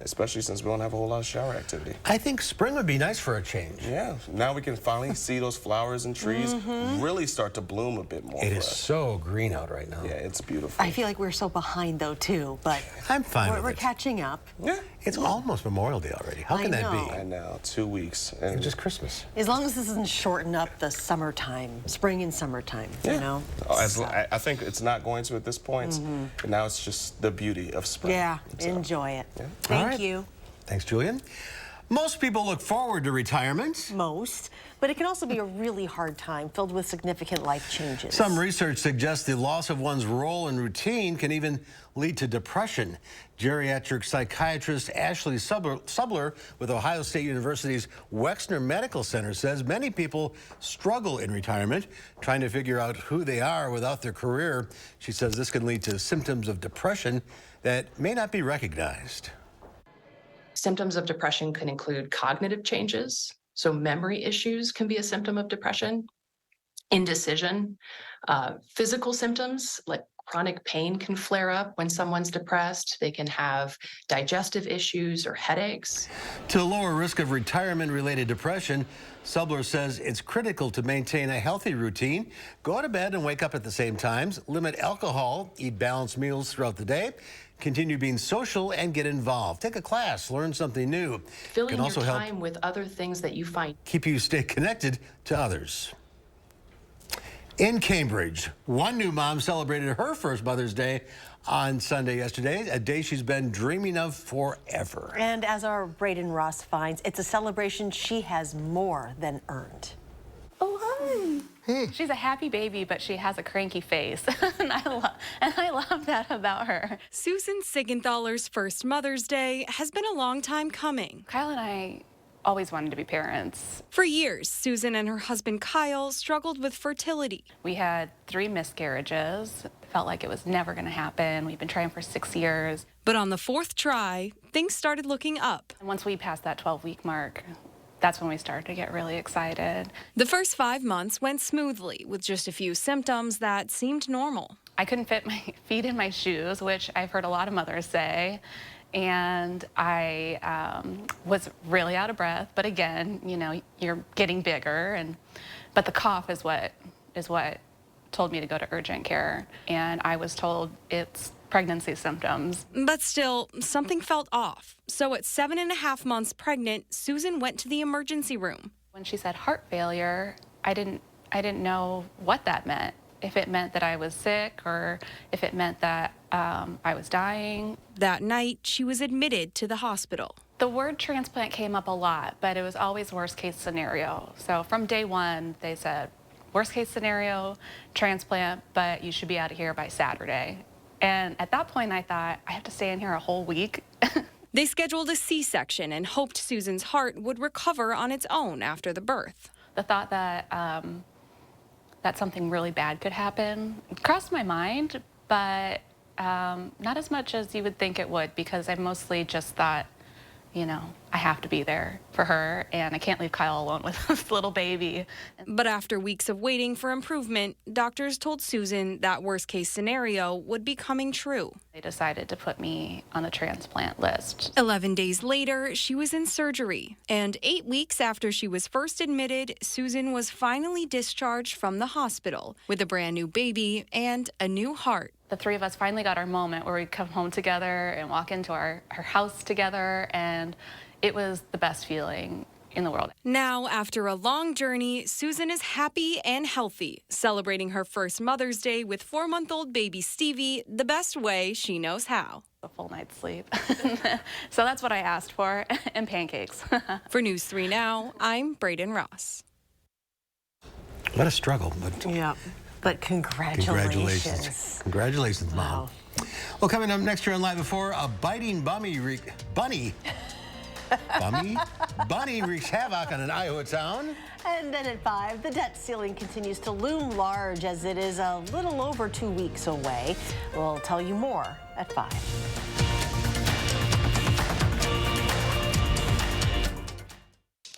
[SPEAKER 3] especially since we don't have a whole lot of shower activity.
[SPEAKER 1] I think spring would be nice for a change.
[SPEAKER 3] Yeah, now we can finally see those flowers and trees really start to bloom a bit more.
[SPEAKER 1] It is so green out right now.
[SPEAKER 3] Yeah, it's beautiful.
[SPEAKER 2] I feel like we're so behind, though, too, but
[SPEAKER 1] I'm fine with
[SPEAKER 2] we're
[SPEAKER 1] it.
[SPEAKER 2] catching up.
[SPEAKER 3] Yeah.
[SPEAKER 1] It's almost Memorial Day already. How can that be?
[SPEAKER 3] I know, 2 weeks. And
[SPEAKER 1] just Christmas.
[SPEAKER 2] As long as this doesn't shorten up the summertime, spring and summertime, you know?
[SPEAKER 3] I think it's not going to at this point. And now it's just the beauty of spring.
[SPEAKER 2] Yeah,
[SPEAKER 3] so,
[SPEAKER 2] enjoy it.
[SPEAKER 3] Yeah.
[SPEAKER 2] Thank you.
[SPEAKER 1] Thanks, Julian. Most people look forward to retirement.
[SPEAKER 2] Most, but it can also be a really hard time filled with significant life changes.
[SPEAKER 1] Some research suggests the loss of one's role and routine can even lead to depression. Geriatric psychiatrist Ashley Subler with Ohio State University's Wexner Medical Center says many people struggle in retirement, trying to figure out who they are without their career. She says this can lead to symptoms of depression that may not be recognized.
[SPEAKER 5] Symptoms of depression can include cognitive changes. So memory issues can be a symptom of depression. Indecision. Physical symptoms like chronic pain can flare up when someone's depressed. They can have digestive issues or headaches.
[SPEAKER 1] To lower risk of retirement-related depression, Subler says it's critical to maintain a healthy routine, go to bed and wake up at the same times, limit alcohol, eat balanced meals throughout the day, continue being social, and get involved. Take a class, learn something new.
[SPEAKER 5] Filling your time with other things that you find.
[SPEAKER 1] Keep you stay connected to others. In Cambridge, one new mom celebrated her first Mother's Day on Sunday yesterday, a day she's been dreaming of forever.
[SPEAKER 2] And as our Braden Ross finds, it's a celebration she has more than earned.
[SPEAKER 7] Oh, hi. Hey. She's a happy baby, but she has a cranky face. and I love that about her.
[SPEAKER 14] Susan Sigenthaler's first Mother's Day has been a long time coming.
[SPEAKER 7] Kyle and I always wanted to be parents.
[SPEAKER 14] For years, Susan and her husband Kyle struggled with fertility.
[SPEAKER 7] We had 3 miscarriages. Felt like it was never going to happen. We've been trying for 6 years.
[SPEAKER 14] But on the 4th try, things started looking up.
[SPEAKER 7] And once we passed that 12-week mark, that's when we started to get really excited.
[SPEAKER 14] The first 5 months went smoothly with just a few symptoms that seemed normal.
[SPEAKER 7] I couldn't fit my feet in my shoes, which I've heard a lot of mothers say. And I was really out of breath. But again, you know, you're getting bigger. But the cough is what told me to go to urgent care. And I was told it's pregnancy symptoms.
[SPEAKER 14] But still, something felt off. So at 7.5 months pregnant, Susan went to the emergency room.
[SPEAKER 7] When she said heart failure, I didn't know what that meant. If it meant that I was sick or if it meant that I was dying.
[SPEAKER 14] That night, she was admitted to the hospital.
[SPEAKER 7] The word transplant came up a lot, but it was always worst case scenario. So from day one, they said, worst case scenario, transplant, but you should be out of here by Saturday. And at that point, I thought, I have to stay in here a whole week.
[SPEAKER 14] They scheduled a C-section and hoped Susan's heart would recover on its own after the birth.
[SPEAKER 7] The thought that that something really bad could happen crossed my mind, but not as much as you would think it would, because I mostly just thought, you know, I have to be there for her, and I can't leave Kyle alone with this little baby.
[SPEAKER 14] But after weeks of waiting for improvement, doctors told Susan that worst-case scenario would be coming true.
[SPEAKER 7] They decided to put me on the transplant list.
[SPEAKER 14] 11 days later, she was in surgery. And 8 weeks after she was first admitted, Susan was finally discharged from the hospital with a brand new baby and a new heart.
[SPEAKER 7] The three of us finally got our moment where we'd come home together and walk into our house together, and it was the best feeling in the world.
[SPEAKER 14] Now, after a long journey, Susan is happy and healthy, celebrating her first Mother's Day with 4-month-old baby Stevie the best way she knows how.
[SPEAKER 7] A full night's sleep. So that's what I asked for, and pancakes.
[SPEAKER 14] For News 3 Now, I'm Braden Ross.
[SPEAKER 1] What a struggle, but
[SPEAKER 2] yeah. But congratulations.
[SPEAKER 1] Congratulations, Mom.
[SPEAKER 2] Wow.
[SPEAKER 1] Well, coming up next year on Live Before, a biting bunny wreaks havoc on an Iowa town.
[SPEAKER 2] And then at 5, the debt ceiling continues to loom large as it is a little over 2 weeks away. We'll tell you more at 5.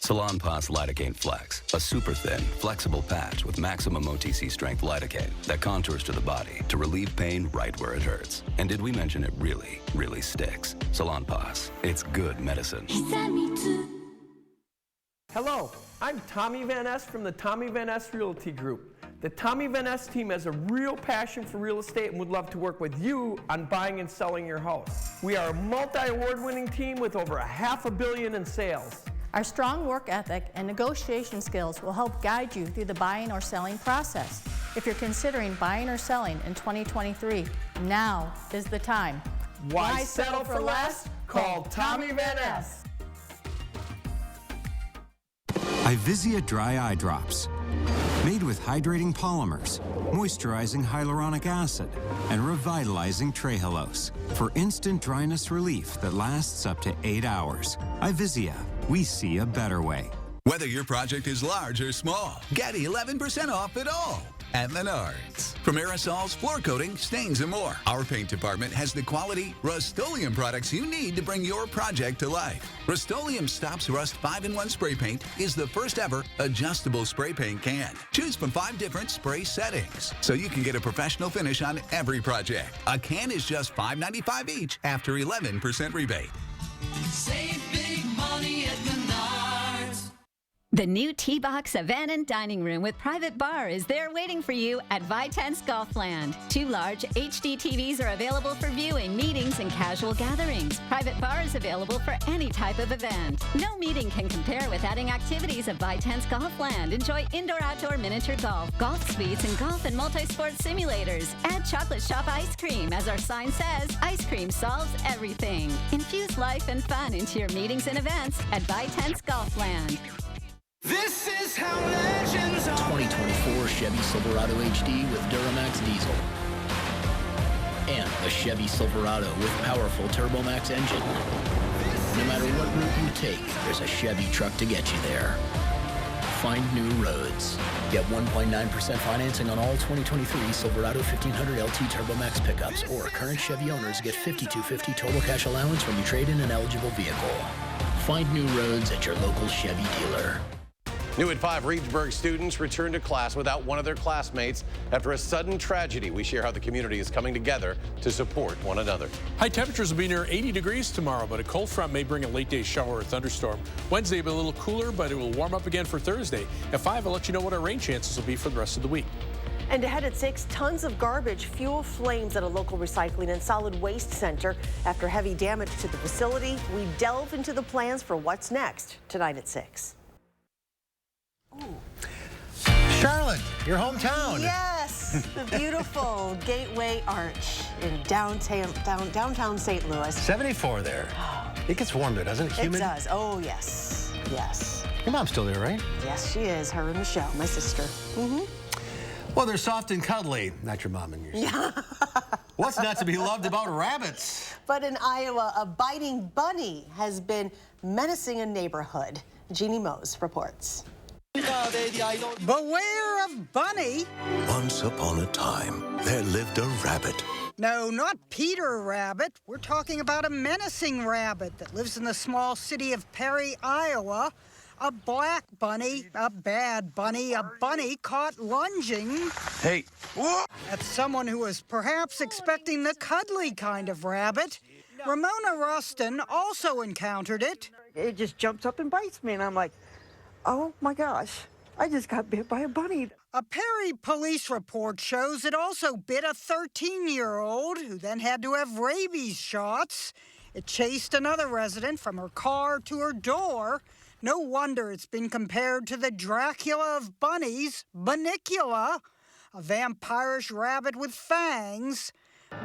[SPEAKER 4] Salonpas Lidocaine Flex, a super thin, flexible patch with maximum OTC strength lidocaine that contours to the body to relieve pain right where it hurts. And did we mention it really, really sticks? Salonpas, it's good medicine.
[SPEAKER 15] Hello, I'm Tommy Van Ness from the Tommy Van Ness Realty Group. The Tommy Van Ness team has a real passion for real estate and would love to work with you on buying and selling your house. We are a multi-award winning team with over $500 million in sales.
[SPEAKER 16] Our strong work ethic and negotiation skills will help guide you through the buying or selling process. If you're considering buying or selling in 2023, now is the time.
[SPEAKER 15] Why settle for less? Call Tommy Van Ness.
[SPEAKER 17] Ivisia Dry Eye Drops. Made with hydrating polymers, moisturizing hyaluronic acid, and revitalizing trehalose for instant dryness relief that lasts up to 8 hours. Ivisia, we see a better way.
[SPEAKER 19] Whether your project is large or small, get 11% off it all at Menards. From aerosols, floor coating, stains, and more, our paint department has the quality Rust-Oleum products you need to bring your project to life. Rust-Oleum Stops Rust 5-in-1 spray paint is the first ever adjustable spray paint can. Choose from 5 different spray settings, so you can get a professional finish on every project. A can is just $5.95 each after 11% rebate.
[SPEAKER 27] Save big money at Menards.
[SPEAKER 20] The new T-Box Savannah Dining Room with private bar is there waiting for you at Vitense Golfland. 2 large HD TVs are available for viewing, meetings, and casual gatherings. Private bar is available for any type of event. No meeting can compare with adding activities at Vitense Golfland. Enjoy indoor-outdoor miniature golf, golf suites, and golf and multi-sport simulators. Add chocolate shop ice cream. As our sign says, ice cream solves everything. Infuse life and fun into your meetings and events at Vitense Golfland.
[SPEAKER 27] This is how legends are.
[SPEAKER 28] 2024 Chevy Silverado HD with Duramax diesel. And the Chevy Silverado with powerful TurboMax engine. No matter what route you take, there's a Chevy truck to get you there. Find new roads. Get 1.9% financing on all 2023 Silverado 1500 LT TurboMax pickups, or current Chevy owners get $5,250 total cash allowance when you trade in an eligible vehicle. Find new roads at your local Chevy dealer.
[SPEAKER 21] New at 5, Reedsburg students return to class without one of their classmates after a sudden tragedy. We share how the community is coming together to support one another.
[SPEAKER 22] High temperatures will be near 80 degrees tomorrow, but a cold front may bring a late day shower or thunderstorm. Wednesday will be a little cooler, but it will warm up again for Thursday. At 5, I'll let you know what our rain chances will be for the rest of the week.
[SPEAKER 2] And ahead at 6, tons of garbage fuel flames at a local recycling and solid waste center. After heavy damage to the facility, we delve into the plans for what's next tonight at 6.
[SPEAKER 1] Charlotte, your hometown.
[SPEAKER 2] Yes, the beautiful Gateway Arch in downtown St. Louis.
[SPEAKER 1] 74 there. It gets warm there, doesn't it? Humid?
[SPEAKER 2] It does. Oh, yes. Yes.
[SPEAKER 1] Your mom's still there, right?
[SPEAKER 2] Yes, she is. Her and Michelle, my sister. Mm-hmm.
[SPEAKER 1] Well, they're soft and cuddly. Not your mom and your sister. What's not to be loved about rabbits?
[SPEAKER 2] But in Iowa, a biting bunny has been menacing a neighborhood. Jeannie Mose reports.
[SPEAKER 8] Beware of bunny.
[SPEAKER 9] Once upon a time, there lived a rabbit.
[SPEAKER 8] No, not Peter Rabbit. We're talking about a menacing rabbit that lives in the small city of Perry, Iowa. A black bunny, a bad bunny, a bunny caught lunging at someone who was perhaps expecting the cuddly kind of rabbit. Ramona Rustin also encountered it.
[SPEAKER 10] It just jumps up and bites me, and I'm like, oh my gosh, I just got bit by a bunny.
[SPEAKER 8] A Perry police report shows it also bit a 13-year-old who then had to have rabies shots. It chased another resident from her car to her door. No wonder it's been compared to the Dracula of bunnies, Bunnicula, a vampirish rabbit with fangs.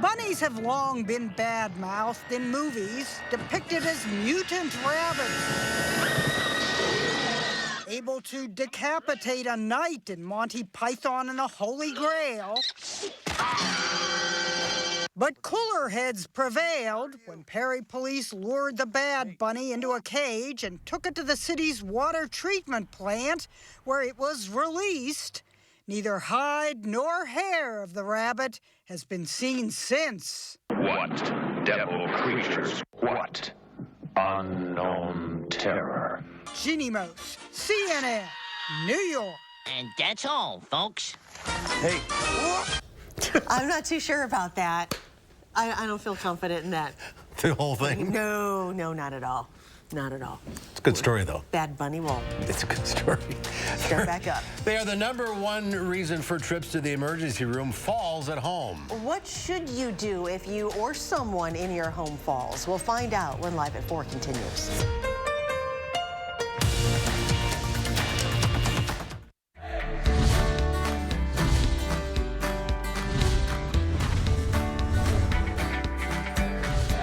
[SPEAKER 8] Bunnies have long been bad-mouthed in movies, depicted as mutant rabbits. Able to decapitate a knight in Monty Python and the Holy Grail. But cooler heads prevailed when Perry police lured the bad bunny into a cage and took it to the city's water treatment plant, where it was released. Neither hide nor hair of the rabbit has been seen since.
[SPEAKER 11] What devil creatures? What unknown terror?
[SPEAKER 8] Jeannie Mose, CNN, New York.
[SPEAKER 23] And that's all, folks.
[SPEAKER 1] Hey.
[SPEAKER 2] I'm not too sure about that. I don't feel confident in that.
[SPEAKER 1] The whole thing?
[SPEAKER 2] No, not at all. Not at all.
[SPEAKER 1] It's a good story, though.
[SPEAKER 2] Bad bunny won't.
[SPEAKER 1] It's a good story.
[SPEAKER 2] Start back up.
[SPEAKER 1] They are the #1 reason for trips to the emergency room: falls at home.
[SPEAKER 2] What should you do if you or someone in your home falls? We'll find out when Live at 4 continues.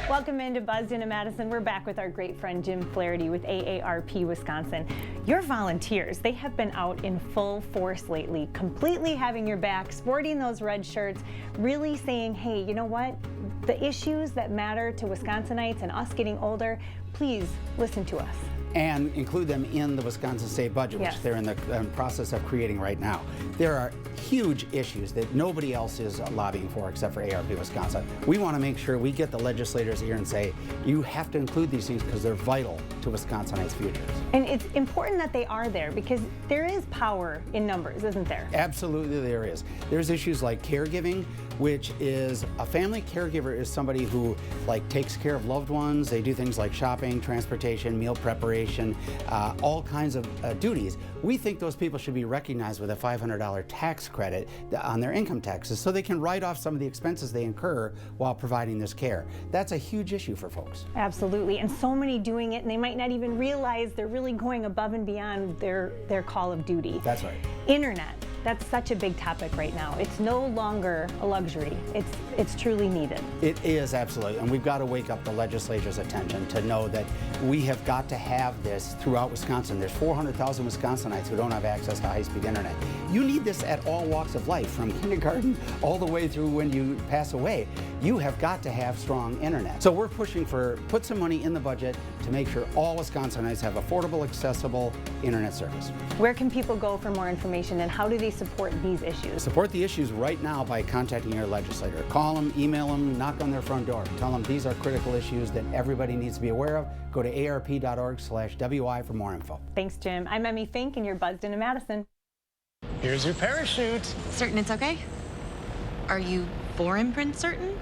[SPEAKER 24] Welcome into Buzzed into Madison. We're back with our great friend Jim Flaherty with AARP Wisconsin. Your volunteers, they have been out in full force lately, completely having your back, sporting those red shirts, really saying, hey, you know what? The issues that matter to Wisconsinites and us getting older, please listen to us.
[SPEAKER 25] And include them in the Wisconsin state budget, which they're in the process of creating right now. There are huge issues that nobody else is lobbying for except for AARP Wisconsin. We want to make sure we get the legislators here and say, you have to include these things because they're vital to Wisconsinites' futures.
[SPEAKER 24] And it's important that they are there because there is power in numbers, isn't there?
[SPEAKER 25] Absolutely there is. There's issues like caregiving, which is a family caregiver is somebody who takes care of loved ones. They do things like shopping, transportation, meal preparation, all kinds of duties. We think those people should be recognized with a $500 tax credit on their income taxes so they can write off some of the expenses they incur while providing this care. That's a huge issue for folks.
[SPEAKER 24] Absolutely, and so many doing it and they might not even realize they're really going above and beyond their call of duty.
[SPEAKER 25] That's right.
[SPEAKER 24] Internet. That's such a big topic right now. It's no longer a luxury. It's truly needed.
[SPEAKER 25] It is, absolutely. And we've got to wake up the legislature's attention to know that we have got to have this throughout Wisconsin. There's 400,000 Wisconsinites who don't have access to high-speed internet. You need this at all walks of life, from kindergarten all the way through when you pass away. You have got to have strong internet. So we're pushing for, put some money in the budget to make sure all Wisconsinites have affordable, accessible internet service.
[SPEAKER 24] Where can people go for more information and how do they support these issues?
[SPEAKER 25] Support the issues right now by contacting your legislator. Call them, email them, knock on their front door. Tell them these are critical issues that everybody needs to be aware of. Go to aarp.org/WI for more info.
[SPEAKER 24] Thanks, Jim. I'm Emmy Fink, and you're buzzed into Madison.
[SPEAKER 21] Here's your parachute.
[SPEAKER 26] Certain it's okay? Are you for imprint certain?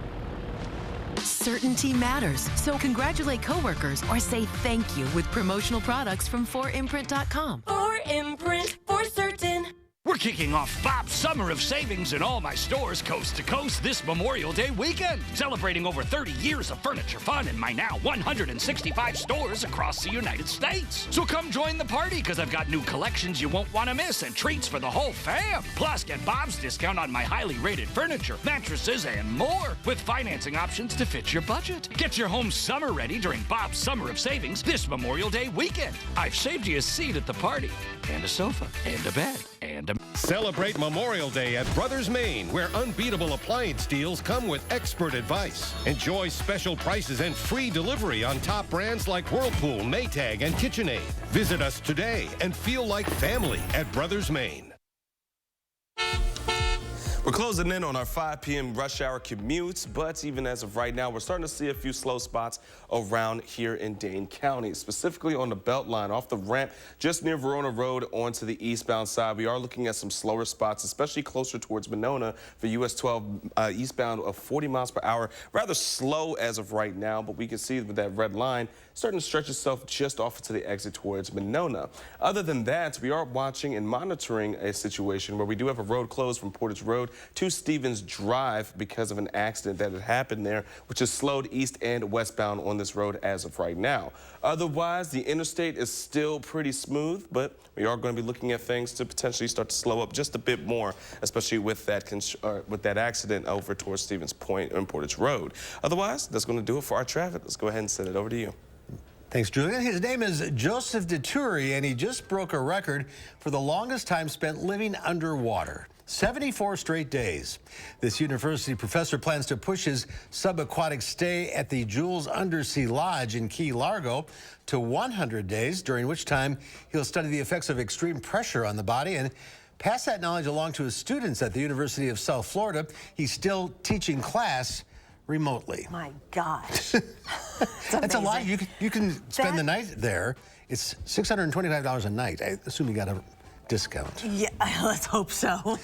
[SPEAKER 29] Certainty matters, so congratulate coworkers or say thank you with promotional products from 4imprint.com.
[SPEAKER 30] 4imprint, for certain.
[SPEAKER 31] We're
[SPEAKER 3] We're kicking off Bob's Summer of Savings in all my stores coast to coast this Memorial Day weekend. Celebrating over 30 years of furniture fun in my now 165 stores across the United States. So come join the party, because I've got new collections you won't want to miss and treats for the whole fam. Plus, get Bob's discount on my highly rated furniture, mattresses, and more, with financing options to fit your budget. Get your home summer ready during Bob's Summer of Savings this Memorial Day weekend. I've saved you a seat at the party, and a sofa, and a bed, and a...
[SPEAKER 4] Celebrate Memorial Day at Brothers Maine, where unbeatable appliance deals come with expert advice. Enjoy special prices and free delivery on top brands like Whirlpool, Maytag, and KitchenAid. Visit us today and feel like family at Brothers Maine.
[SPEAKER 5] We're closing in on our 5 p.m. rush hour commutes, but even as of right now, we're starting to see a few slow spots around here in Dane County, specifically on the Beltline, off the ramp just near Verona Road onto the eastbound side. We are looking at some slower spots, especially closer towards Monona for US 12 eastbound of 40 miles per hour. Rather slow as of right now, but we can see with that red line starting to stretch itself just off to the exit towards Monona. Other than that, we are watching and monitoring a situation where we do have a road closed from Portage Road to Stevens Drive because of an accident that had happened there, which has slowed east and westbound on this road as of right now. Otherwise, the interstate is still pretty smooth, but we are going to be looking at things to potentially start to slow up just a bit more, especially with that accident over towards Stevens Point and Portage Road. Otherwise, that's going to do it for our traffic. Let's go ahead and send it over to you.
[SPEAKER 1] Thanks, Julian. His name is Joseph Deturi, and he just broke a record for the longest time spent living underwater. 74 straight days. This university professor plans to push his subaquatic stay at the Jules Undersea Lodge in Key Largo to 100 days, during which time he'll study the effects of extreme pressure on the body and pass that knowledge along to his students at the University of South Florida. He's still teaching class remotely.
[SPEAKER 2] My gosh.
[SPEAKER 1] That's a lot. You can spend the night there. It's $625 a night. I assume you got a discount.
[SPEAKER 2] Yeah, let's hope so.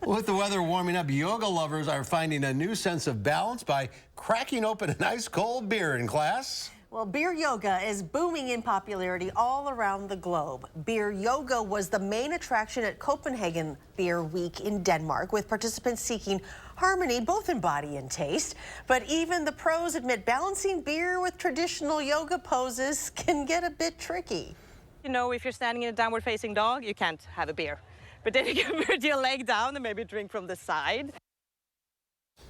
[SPEAKER 1] With the weather warming up, yoga lovers are finding a new sense of balance by cracking open an ice cold beer in class.
[SPEAKER 2] Well, beer yoga is booming in popularity all around the globe. Beer yoga was the main attraction at Copenhagen Beer Week in Denmark, with participants seeking harmony both in body and taste. But even the pros admit balancing beer with traditional yoga poses can get a bit tricky.
[SPEAKER 6] You know, if you're standing in a downward facing dog, you can't have a beer. But then you can put your leg down and maybe drink from the side.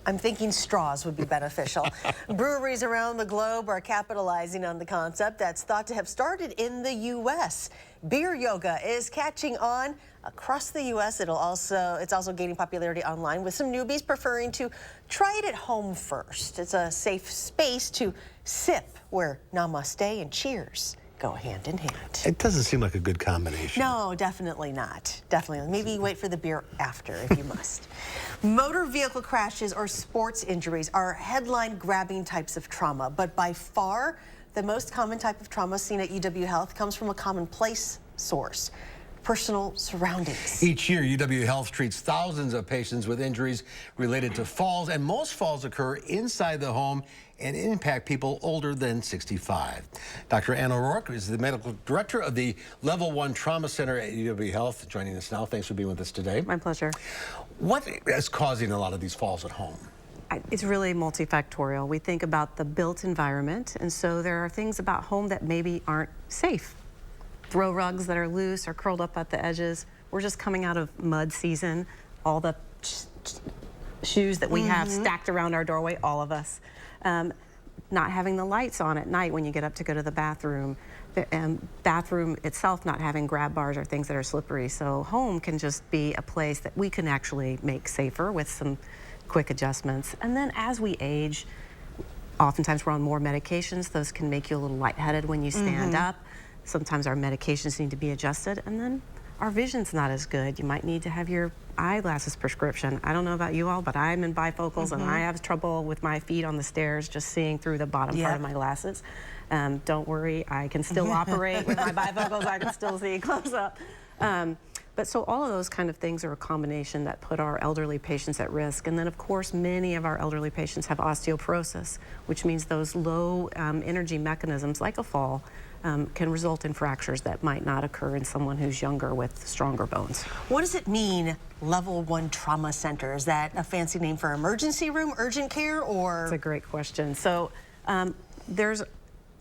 [SPEAKER 2] I'm thinking straws would be beneficial. Breweries around the globe are capitalizing on the concept that's thought to have started in the U.S. Beer yoga is catching on across the U.S. It's also gaining popularity online, with some newbies preferring to try it at home first. It's a safe space to sip, where namaste and cheers go hand in hand.
[SPEAKER 1] It doesn't seem like a good combination.
[SPEAKER 2] No, definitely not. Definitely. Maybe wait for the beer after if you must. Motor vehicle crashes or sports injuries are headline-grabbing types of trauma, but by far the most common type of trauma seen at UW Health comes from a commonplace source: personal surroundings.
[SPEAKER 1] Each year, UW Health treats thousands of patients with injuries related to falls, and most falls occur inside the home and impact people older than 65. Dr. Ann O'Rourke is the medical director of the Level 1 Trauma Center at UW Health, joining us now. Thanks for being with us today.
[SPEAKER 7] My pleasure.
[SPEAKER 1] What is causing a lot of these falls at home?
[SPEAKER 7] It's really multifactorial. We think about the built environment, and so there are things about home that maybe aren't safe. Throw rugs that are loose or curled up at the edges. We're just coming out of mud season. All the shoes that we have stacked around our doorway, all of us. Not having the lights on at night when you get up to go to the bathroom. The bathroom itself not having grab bars or things that are slippery. So home can just be a place that we can actually make safer with some quick adjustments. And then as we age, oftentimes we're on more medications. Those can make you a little lightheaded when you stand up. Sometimes our medications need to be adjusted, and then our vision's not as good. You might need to have your eyeglasses prescription. I don't know about you all, but I'm in bifocals and I have trouble with my feet on the stairs just seeing through the bottom part of my glasses. Don't worry, I can still operate with my bifocals. I can still see close up. But so all of those kind of things are a combination that put our elderly patients at risk. And then of course, many of our elderly patients have osteoporosis, which means those low energy mechanisms like a fall can result in fractures that might not occur in someone who's younger with stronger bones.
[SPEAKER 2] What does it mean, level 1 trauma center? Is that a fancy name for emergency room, urgent care, or?
[SPEAKER 7] That's a great question. So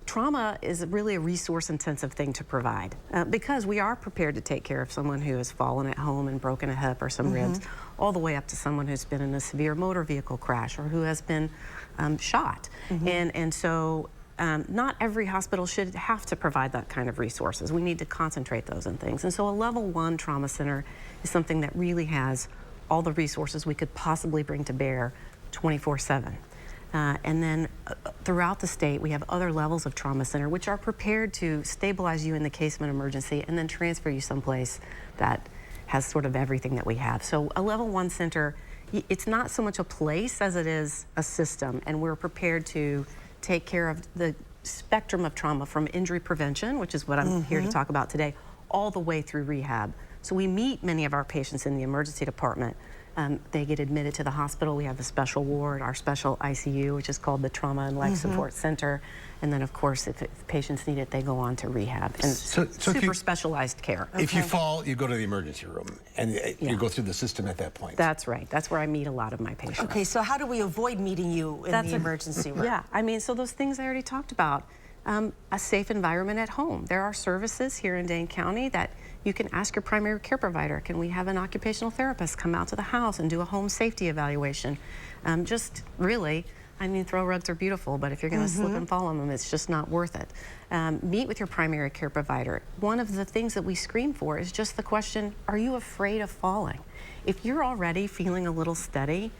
[SPEAKER 7] trauma is really a resource-intensive thing to provide because we are prepared to take care of someone who has fallen at home and broken a hip or some ribs, all the way up to someone who's been in a severe motor vehicle crash or who has been shot. And so not every hospital should have to provide that kind of resources. We need to concentrate those in things. And so a level 1 trauma center is something that really has all the resources we could possibly bring to bear 24/7. And then throughout the state, we have other levels of trauma center which are prepared to stabilize you in the case of an emergency and then transfer you someplace that has sort of everything that we have. So a level 1 center, it's not so much a place as it is a system, and we're prepared to take care of the spectrum of trauma from injury prevention, which is what I'm here to talk about today, all the way through rehab. So we meet many of our patients in the emergency department. They get admitted to the hospital. We have a special ward, our special ICU, which is called the Trauma and Life Support Center. And then, of course, if patients need it, they go on to rehab. And super specialized care.
[SPEAKER 1] If you fall, you go to the emergency room, and you go through the system at that point.
[SPEAKER 7] That's right. That's where I meet a lot of my patients.
[SPEAKER 2] Okay, so how do we avoid meeting you in the emergency room?
[SPEAKER 7] Yeah, I mean, so those things I already talked about. A safe environment at home. There are services here in Dane County that you can ask your primary care provider, can we have an occupational therapist come out to the house and do a home safety evaluation? Just really, I mean, throw rugs are beautiful, but if you're going to slip and fall on them, it's just not worth it. Meet with your primary care provider. One of the things that we screen for is just the question, are you afraid of falling? If you're already feeling a little steady,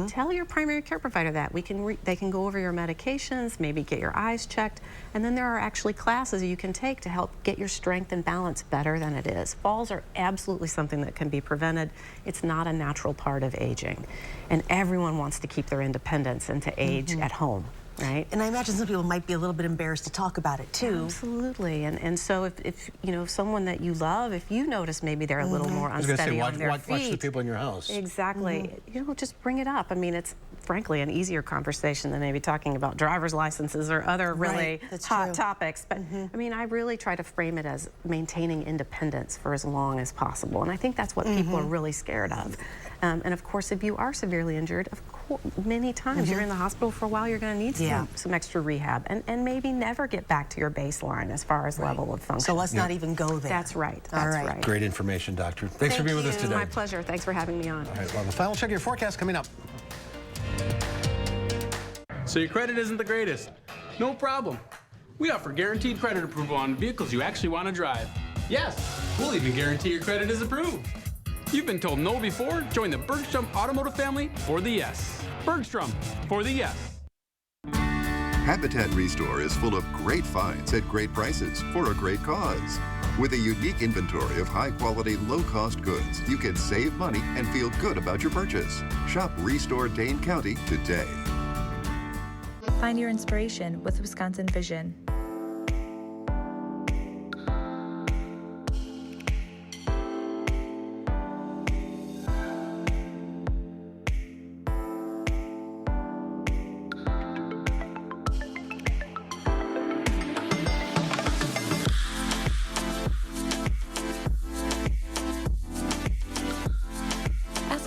[SPEAKER 7] tell your primary care provider that. They can go over your medications, maybe get your eyes checked, and then there are actually classes you can take to help get your strength and balance better than it is. Falls are absolutely something that can be prevented. It's not a natural part of aging. And everyone wants to keep their independence and to age at home. Right?
[SPEAKER 2] And I imagine some people might be a little bit embarrassed to talk about it too.
[SPEAKER 7] Absolutely. And so if you know someone that you love, if you notice maybe they're a little more unsteady on their feet.
[SPEAKER 1] Watch the people in your house.
[SPEAKER 7] Exactly. You know, just bring it up. I mean, it's frankly an easier conversation than maybe talking about driver's licenses or other really hot topics. But I mean, I really try to frame it as maintaining independence for as long as possible. And I think that's what people are really scared of. And of course, if you are severely injured, of course, many times you're in the hospital for a while, you're going to need some extra rehab and maybe never get back to your baseline as far as level of function.
[SPEAKER 2] So let's not even go there.
[SPEAKER 7] That's right. That's right.
[SPEAKER 1] Great information, Doctor. Thanks for being with us today.
[SPEAKER 7] My pleasure. Thanks for having me on.
[SPEAKER 1] All right, well, the final check of your forecast coming up.
[SPEAKER 22] So your credit isn't the greatest? No problem. We offer guaranteed credit approval on vehicles you actually want to drive. Yes, we'll even guarantee your credit is approved. You've been told no before? Join the Bergstrom Automotive family for the yes. Bergstrom for the yes.
[SPEAKER 12] Habitat Restore is full of great finds at great prices for a great cause. With a unique inventory of high-quality, low-cost goods, you can save money and feel good about your purchase. Shop Restore Dane County today.
[SPEAKER 13] Find your inspiration with Wisconsin Vision.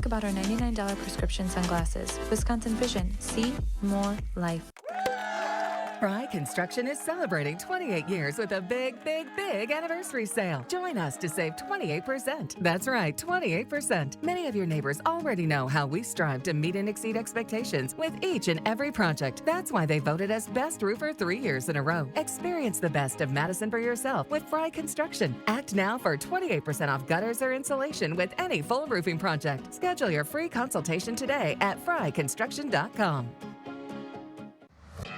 [SPEAKER 13] About our $99 prescription sunglasses. Wisconsin Vision. See more life.
[SPEAKER 14] Fry Construction is celebrating 28 years with a big anniversary sale. Join us to save 28%. That's right, 28%. Many of your neighbors already know how we strive to meet and exceed expectations with each and every project. That's why they voted us Best Roofer 3 years in a row. Experience the best of Madison for yourself with Fry Construction. Act now for 28% off gutters or insulation with any full roofing project. Schedule your free consultation today at fryconstruction.com.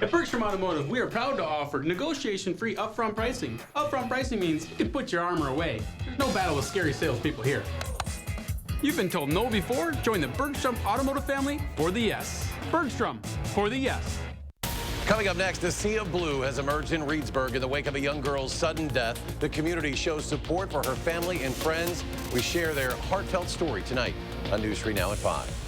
[SPEAKER 22] At Bergstrom Automotive, we are proud to offer negotiation-free upfront pricing. Upfront pricing means you can put your armor away. There's no battle with scary salespeople here. You've been told no before? Join the Bergstrom Automotive family for the yes. Bergstrom for the yes.
[SPEAKER 21] Coming up next, a sea of blue has emerged in Reedsburg in the wake of a young girl's sudden death. The community shows support for her family and friends. We share their heartfelt story tonight on News 3 Now at 5.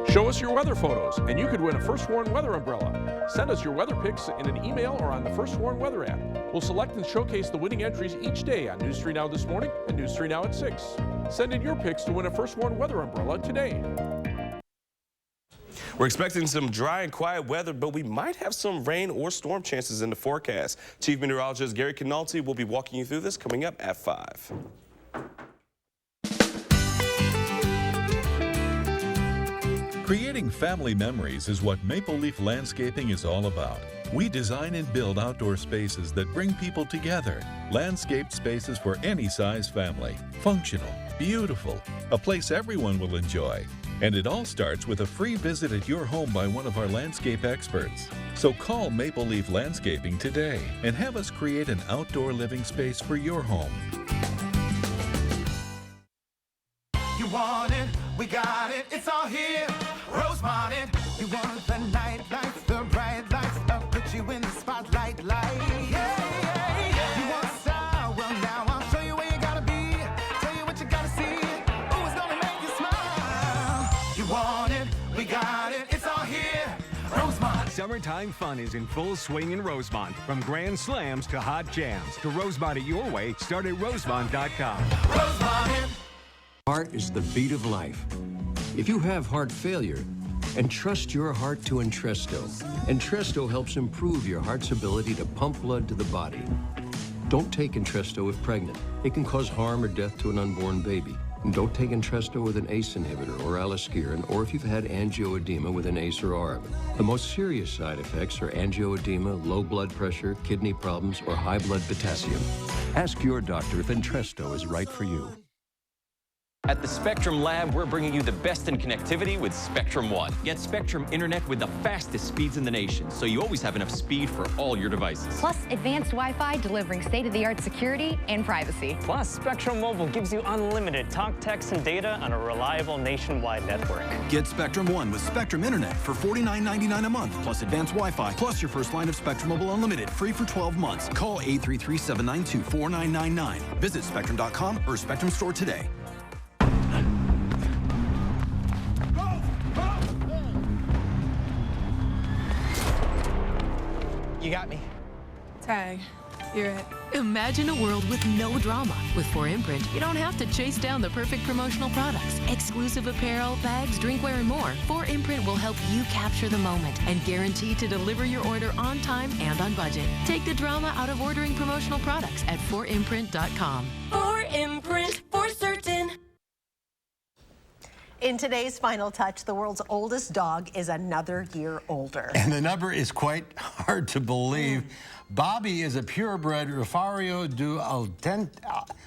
[SPEAKER 22] Show us
[SPEAKER 9] us your weather photos, and you could win a First Warn weather umbrella. Send us your weather pics in an email or on the First Warn weather app. We'll select and showcase the winning entries each day on News 3 Now This Morning and News 3 Now at 6. Send in your pics to win a First Warn weather umbrella today.
[SPEAKER 5] We're expecting some dry and quiet weather, but we might have some rain or storm chances in the forecast. Chief Meteorologist Gary Canalti will be walking you through this coming up at 5.
[SPEAKER 15] Creating family memories is what Maple Leaf Landscaping is all about. We design and build outdoor spaces that bring people together. Landscaped spaces for any size family. Functional, beautiful, a place everyone will enjoy. And it all starts with a free visit at your home by one of our landscape experts. So call Maple Leaf Landscaping today and have us create an outdoor living space for your home.
[SPEAKER 16] You want it, we got it, it's all here. Rosemont it. You want the nightlife, the bright lights, I'll put you in the spotlight, light. Yeah. You want style, well now I'll show you where you gotta be. Tell you what you gotta see. Ooh, it's gonna make you smile. You want it, we got it, it's all here. Rosemont.
[SPEAKER 17] Summertime fun is in full swing in Rosemont. From grand slams to hot jams. To Rosemont it your way, start at rosemont.com.
[SPEAKER 16] Rosemont.
[SPEAKER 18] Heart is the beat of life. If you have heart failure, entrust your heart to Entresto. Entresto helps improve your heart's ability to pump blood to the body. Don't take Entresto if pregnant. It can cause harm or death to an unborn baby. And don't take Entresto with an ACE inhibitor or aliskiren, or if you've had angioedema with an ACE or ARB. The most serious side effects are angioedema, low blood pressure, kidney problems, or high blood potassium. Ask your doctor if Entresto is right for you.
[SPEAKER 19] At the Spectrum Lab, we're bringing you the best in connectivity with Spectrum One. Get Spectrum Internet with the fastest speeds in the nation, so you always have enough speed for all your devices.
[SPEAKER 20] Plus, advanced Wi-Fi delivering state-of-the-art security and privacy.
[SPEAKER 27] Plus, Spectrum Mobile gives you unlimited talk, text, and data on a reliable nationwide network.
[SPEAKER 28] Get Spectrum One with Spectrum Internet for $49.99 a month, plus advanced Wi-Fi, plus your first line of Spectrum Mobile Unlimited, free for 12 months. Call 833-792-4999. Visit Spectrum.com or Spectrum Store today.
[SPEAKER 27] You got me.
[SPEAKER 29] Tag, you're it. Imagine a world with no drama. With 4imprint, you don't have to chase down the perfect promotional products. Exclusive apparel, bags, drinkware, and more. 4imprint will help you capture the moment and guarantee to deliver your order on time and on budget. Take the drama out of ordering promotional products at 4imprint.com.
[SPEAKER 28] 4imprint, for certain.
[SPEAKER 2] In today's Final Touch, the world's oldest dog is another year older.
[SPEAKER 1] And the number is quite hard to believe. Bobby is a purebred Refario do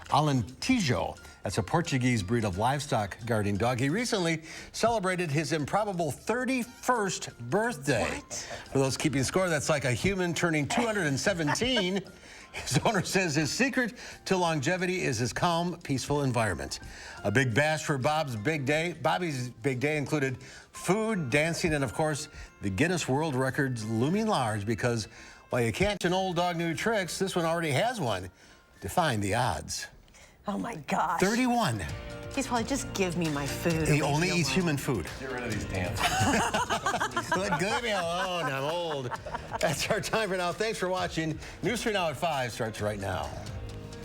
[SPEAKER 1] Alentejo. That's a Portuguese breed of livestock guarding dog. He recently celebrated his improbable 31st birthday.
[SPEAKER 2] What?
[SPEAKER 1] For those keeping score, that's like a human turning 217. His owner says his secret to longevity is his calm, peaceful environment. A big bash for Bobby's big day. Bobby's big day included food, dancing, and of course, the Guinness World Records looming large because while you can't teach an old dog new tricks, this one already has one. Define the odds.
[SPEAKER 2] Oh my gosh.
[SPEAKER 1] 31.
[SPEAKER 2] He's probably just give me my food.
[SPEAKER 1] He only eats human food.
[SPEAKER 21] Get rid of these dances.
[SPEAKER 1] Leave me alone, I'm old. That's our time for now. Thanks for watching. News 3 Now at 5 starts right now.